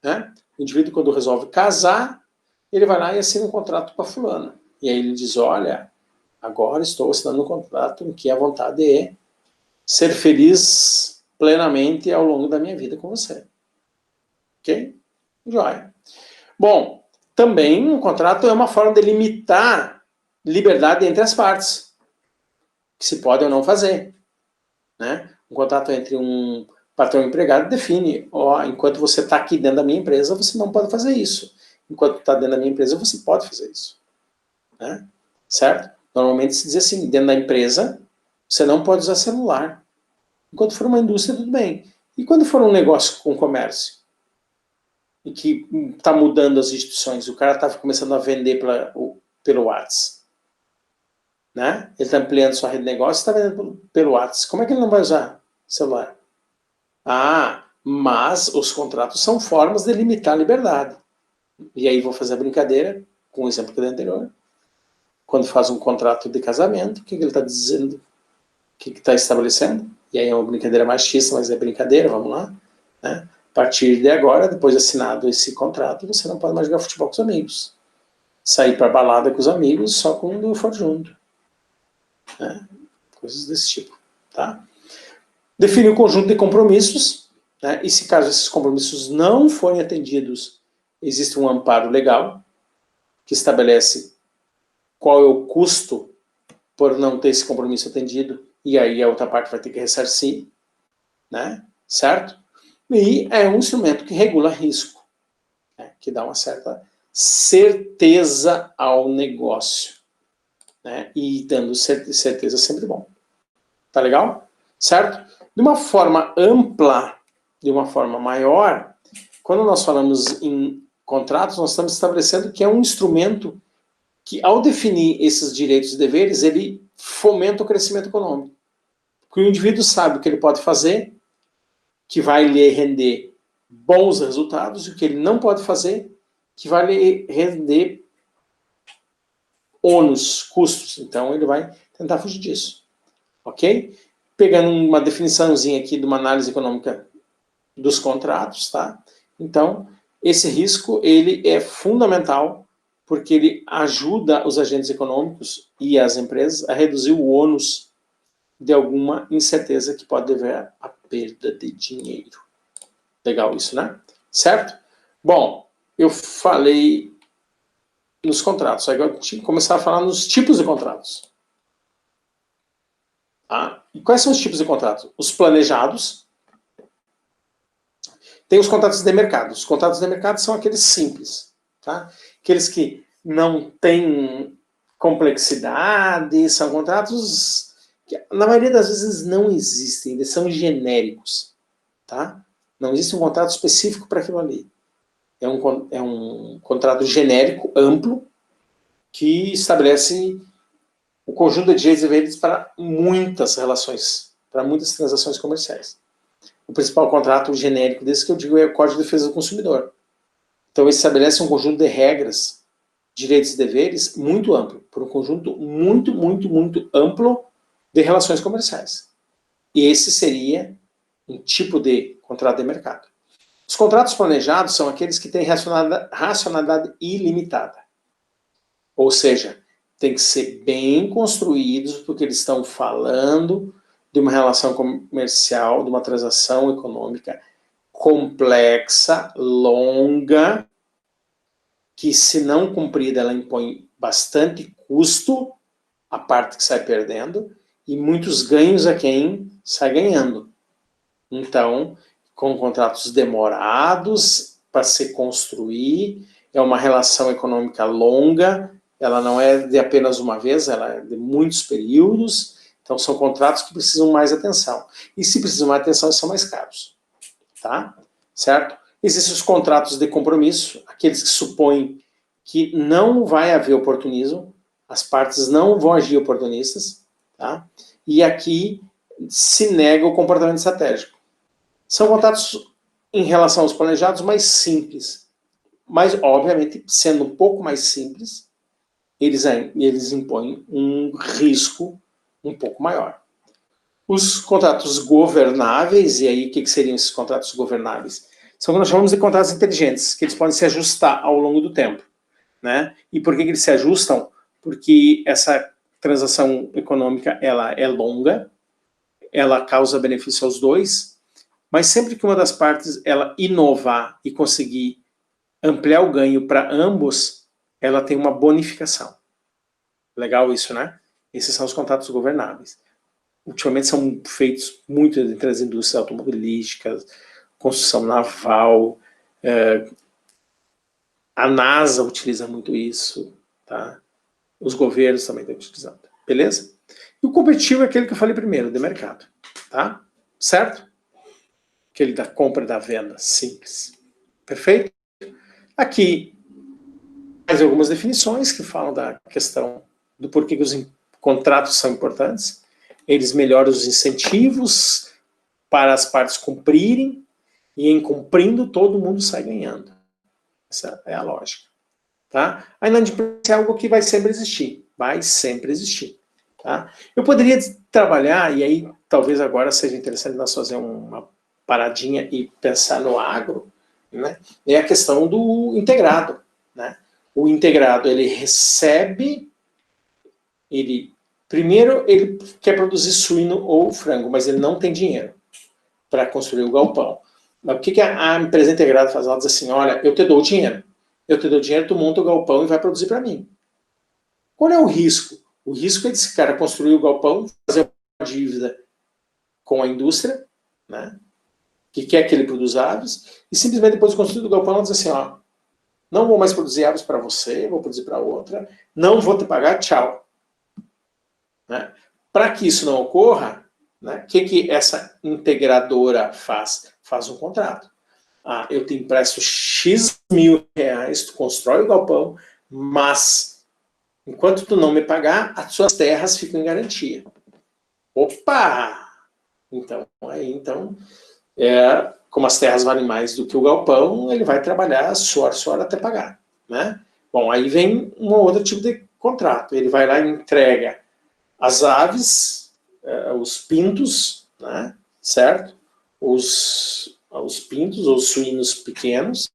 Né? O indivíduo, quando resolve casar, ele vai lá e assina um contrato com a fulana. E aí ele diz, olha, agora estou assinando um contrato em que a vontade é ser feliz plenamente ao longo da minha vida com você. Ok? Joia. Bom, também um contrato é uma forma de limitar liberdade entre as partes, que se pode ou não fazer. Né? Um contrato entre um patrão e um empregado define, enquanto você está aqui dentro da minha empresa, você não pode fazer isso. Enquanto está dentro da minha empresa, você pode fazer isso. Né? Certo? Normalmente se diz assim, dentro da empresa, você não pode usar celular. Enquanto for uma indústria, tudo bem. E quando for um negócio com comércio? E que está mudando as instituições, o cara está começando a vender pelo WhatsApp. Né? Ele está ampliando sua rede de negócio e está vendendo pelo WhatsApp. Como é que ele não vai usar celular? Mas os contratos são formas de limitar a liberdade. E aí vou fazer a brincadeira com o exemplo que eu dei anterior. Quando faz um contrato de casamento, o que ele está dizendo? O que está estabelecendo? E aí é uma brincadeira machista, mas é brincadeira, vamos lá. Né? A partir de agora, depois de assinado esse contrato, você não pode mais jogar futebol com os amigos. Sair para balada com os amigos só quando for junto. Né? Coisas desse tipo. Tá? Define um conjunto de compromissos, né? E se caso esses compromissos não forem atendidos, existe um amparo legal que estabelece qual é o custo por não ter esse compromisso atendido, e aí a outra parte vai ter que ressarcir, né? Certo? E é um instrumento que regula risco, né? Que dá uma certa certeza ao negócio, né? E dando certeza é sempre bom. Tá legal? certo? De uma forma ampla, de uma forma maior, quando nós falamos em contratos, nós estamos estabelecendo que é um instrumento que, ao definir esses direitos e deveres, ele fomenta o crescimento econômico. Porque o indivíduo sabe o que ele pode fazer, que vai lhe render bons resultados, e o que ele não pode fazer, que vai lhe render ônus, custos. Então, ele vai tentar fugir disso. Ok? Pegando uma definiçãozinha aqui de uma análise econômica dos contratos, tá? Então, esse risco, ele é fundamental, porque ele ajuda os agentes econômicos e as empresas a reduzir o ônus de alguma incerteza que pode levar à perda de dinheiro. Legal isso, né? Certo? Bom, eu falei nos contratos, agora eu tinha que começar a falar nos tipos de contratos. Tá? E quais são os tipos de contratos? Os planejados. Tem os contratos de mercado. Os contratos de mercado são aqueles simples, tá? Aqueles que não têm complexidade, são contratos que, na maioria das vezes, não existem, eles são genéricos, tá? Não existe um contrato específico para aquilo ali. É um contrato genérico, amplo, que estabelece o conjunto de direitos e deveres para muitas relações, para muitas transações comerciais. O principal contrato genérico desse que eu digo é o Código de Defesa do Consumidor. Então, ele estabelece um conjunto de regras, direitos e deveres muito amplo, por um conjunto muito amplo de relações comerciais. E esse seria um tipo de contrato de mercado. Os contratos planejados são aqueles que têm racionalidade ilimitada. Ou seja, tem que ser bem construídos, porque eles estão falando de uma relação comercial, de uma transação econômica complexa, longa, que se não cumprida, ela impõe bastante custo à parte que sai perdendo e muitos ganhos a quem sai ganhando. Então, com contratos demorados para se construir, é uma relação econômica longa, ela não é de apenas uma vez, ela é de muitos períodos, então são contratos que precisam mais atenção. E se precisam mais atenção, eles são mais caros. Tá? Certo? Existem os contratos de compromisso, aqueles que supõem que não vai haver oportunismo, as partes não vão agir oportunistas, tá? E aqui se nega o comportamento estratégico. São contratos em relação aos planejados mais simples, mas obviamente, sendo um pouco mais simples, eles impõem um risco um pouco maior. Os contratos governáveis, e aí o que seriam esses contratos governáveis? São o que nós chamamos de contratos inteligentes, que eles podem se ajustar ao longo do tempo. Né? E por que eles se ajustam? Porque essa transação econômica ela é longa, ela causa benefício aos dois, mas sempre que uma das partes ela inovar e conseguir ampliar o ganho para ambos, ela tem uma bonificação. Legal isso, né? Esses são os contratos governáveis. Ultimamente são feitos muito entre as indústrias automobilísticas, construção naval, a NASA utiliza muito isso, tá? Os governos também estão utilizando, beleza? E o competitivo é aquele que eu falei primeiro, de mercado, tá? Certo? Aquele da compra e da venda, simples. Perfeito? Aqui, mais algumas definições que falam da questão do porquê que os contratos são importantes. Eles melhoram os incentivos para as partes cumprirem, e em cumprindo, todo mundo sai ganhando. Essa é a lógica. Tá? A inadimplência é algo que vai sempre existir. Vai sempre existir. Tá? Eu poderia trabalhar, e aí talvez agora seja interessante nós fazer uma paradinha e pensar no agro, né? É a questão do integrado. Né? O integrado, ele recebe, primeiro ele quer produzir suíno ou frango, mas ele não tem dinheiro para construir o galpão. Mas o que a empresa integrada faz? Ela diz assim, olha, eu te dou o dinheiro. Eu te dou o dinheiro, tu monta o galpão e vai produzir para mim. Qual é o risco? O risco é desse cara construir o galpão, fazer uma dívida com a indústria, né, que quer que ele produza aves, e simplesmente depois de construir o galpão, ela diz assim, ó, não vou mais produzir aves para você, vou produzir para outra, não vou te pagar, tchau. Né? Para que isso não ocorra, né? O que essa integradora faz? Faz um contrato. Ah, eu te empresto X mil reais, tu constrói o galpão, mas enquanto tu não me pagar, as suas terras ficam em garantia. Opa! Então, como as terras valem mais do que o galpão, ele vai trabalhar suor até pagar, né? Bom, aí vem um outro tipo de contrato. Ele vai lá e entrega as aves, os pintos, né? Certo? Os pintos ou suínos pequenos,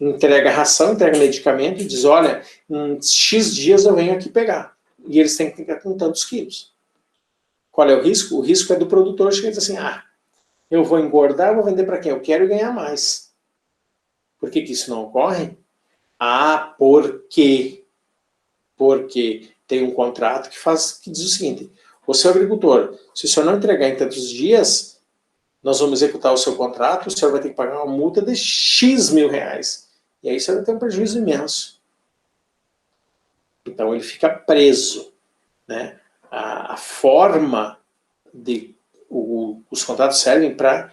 entrega ração, entrega medicamento e diz, olha, em X dias eu venho aqui pegar. E eles têm que ficar com tantos quilos. Qual é o risco? O risco é do produtor chegar e dizer assim, ah, eu vou engordar, eu vou vender para quem eu quero e ganhar mais. Por que isso não ocorre? Ah, porque tem um contrato que diz o seguinte, o seu agricultor, se o senhor não entregar em tantos dias, nós vamos executar o seu contrato, o senhor vai ter que pagar uma multa de X mil reais. E aí o senhor vai ter um prejuízo imenso. Então ele fica preso, né? A forma de... os contratos servem para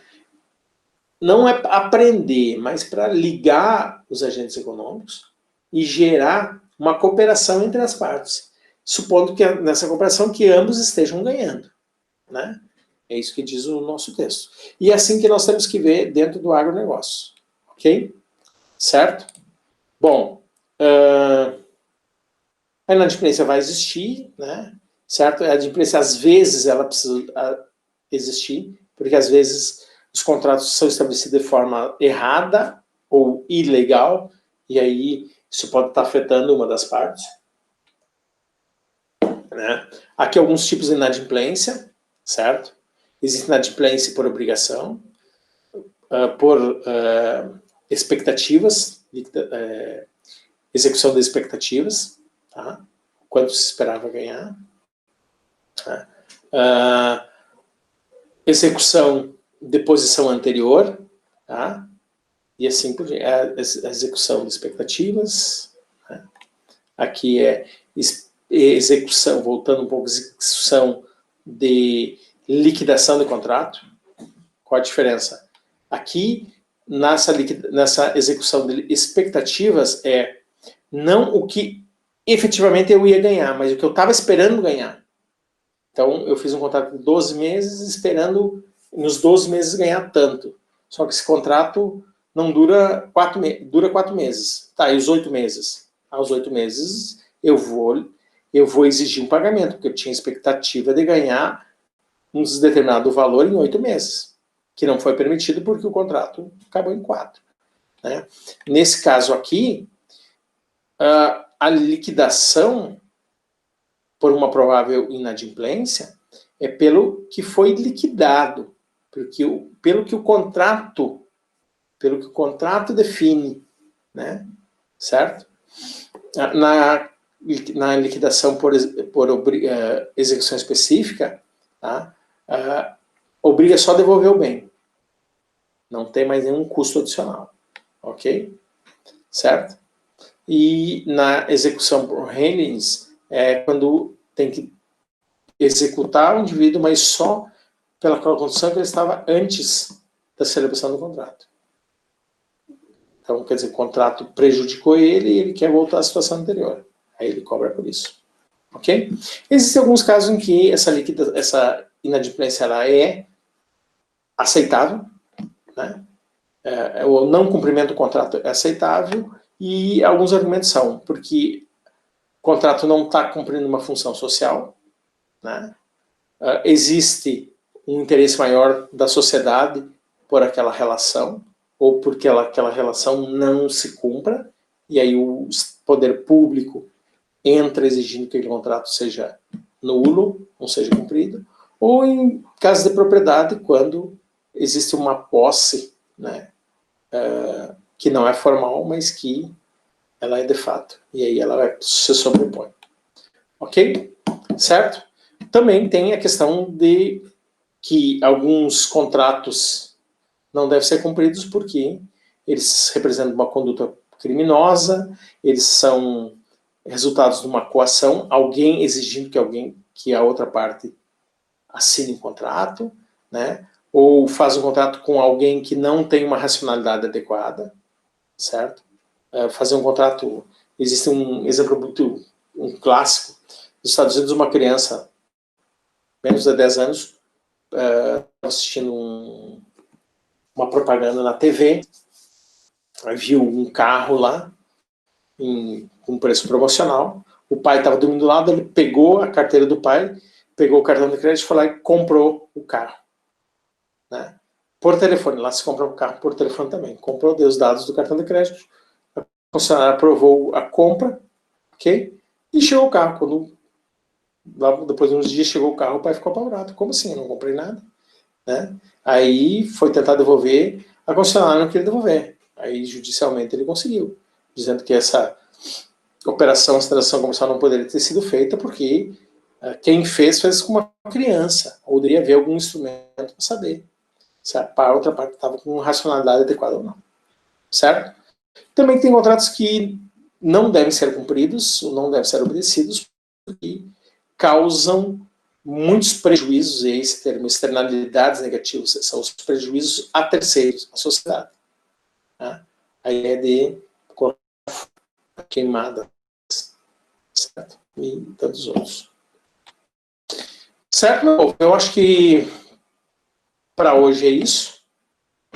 não é aprender, mas para ligar os agentes econômicos e gerar uma cooperação entre as partes, supondo que nessa cooperação que ambos estejam ganhando, né? É isso que diz o nosso texto. E é assim que nós temos que ver dentro do agronegócio, ok? Certo? Bom, a inadimplência vai existir, né? Certo? A inadimplência, às vezes, ela precisa existir, porque às vezes os contratos são estabelecidos de forma errada ou ilegal, e aí isso pode estar afetando uma das partes. Né? Aqui alguns tipos de inadimplência, certo? Existe inadimplência por obrigação, por expectativas, execução de expectativas, tá? Quanto se esperava ganhar. Tá? Execução de posição anterior, tá? E assim por diante. A execução de expectativas. Tá? Aqui é execução, voltando um pouco, execução de liquidação de contrato. Qual a diferença? Aqui, nessa execução de expectativas, é não o que efetivamente eu ia ganhar, mas o que eu estava esperando ganhar. Então, eu fiz um contrato de 12 meses, esperando nos 12 meses ganhar tanto. Só que esse contrato não dura 4 meses. Tá, e os 8 meses? Aos 8 meses, eu vou exigir um pagamento, porque eu tinha expectativa de ganhar um determinado valor em 8 meses, que não foi permitido porque o contrato acabou em 4. Né? Nesse caso aqui, a liquidação por uma provável inadimplência é pelo que foi liquidado, pelo que o contrato define, né? Certo? Na liquidação por execução específica, tá? Obriga só a devolver o bem. Não tem mais nenhum custo adicional. Ok? Certo? E na execução por handlings, é quando tem que executar o indivíduo, mas só pela condição que ele estava antes da celebração do contrato. Então, quer dizer, o contrato prejudicou ele e ele quer voltar à situação anterior. Aí ele cobra por isso. Ok? Existem alguns casos em que essa inadimplência ela é aceitável, né? O não cumprimento do contrato é aceitável, e alguns argumentos são porque o contrato não está cumprindo uma função social, né? Existe um interesse maior da sociedade por aquela relação, ou porque aquela relação não se cumpra, e aí o poder público entra exigindo que aquele contrato seja nulo, não seja cumprido, ou em casos de propriedade, quando existe uma posse, né, que não é formal, mas que ela é de fato, e aí ela se sobrepõe. Ok? Certo? Também tem a questão de que alguns contratos não devem ser cumpridos porque eles representam uma conduta criminosa, eles são resultados de uma coação, alguém exigindo que a outra parte assine um contrato, né? Ou faz um contrato com alguém que não tem uma racionalidade adequada, certo? Fazer um contrato, existe um exemplo muito, um clássico, nos Estados Unidos, uma criança, menos de 10 anos, assistindo uma propaganda na TV, viu um carro lá, com preço promocional, o pai estava dormindo do lado, ele pegou a carteira do pai, pegou o cartão de crédito, foi lá e comprou o carro, né? Por telefone, lá se compra um carro por telefone também, comprou, deu os dados do cartão de crédito, a concessionária aprovou a compra, ok? E chegou o carro, quando depois de uns dias chegou o carro, o pai ficou apavorado, como assim, eu não comprei nada, né? Aí foi tentar devolver, a concessionária não queria devolver, aí judicialmente ele conseguiu, dizendo que essa operação de transação comercial não poderia ter sido feita porque quem fez com uma criança, ou deveria haver algum instrumento para saber se a outra parte estava com racionalidade adequada ou não, certo? Também tem contratos que não devem ser cumpridos, ou não devem ser obedecidos, porque causam muitos prejuízos, e esse termo, externalidades negativas, são os prejuízos a terceiros, a sociedade. Né? A ideia de queimada, certo? E tantos outros. Certo, meu povo? Eu acho que para hoje é isso.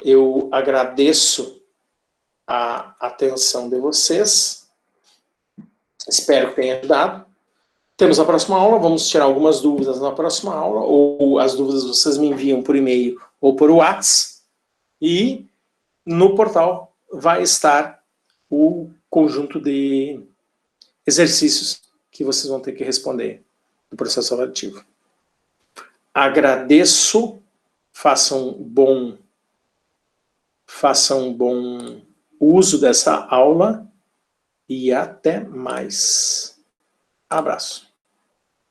Eu agradeço a atenção de vocês. Espero que tenha ajudado. Temos a próxima aula, vamos tirar algumas dúvidas na próxima aula, ou as dúvidas vocês me enviam por e-mail ou por WhatsApp. E no portal vai estar o conjunto de exercícios que vocês vão ter que responder no processo avaliativo. Agradeço, façam um bom uso dessa aula e até mais. Abraço.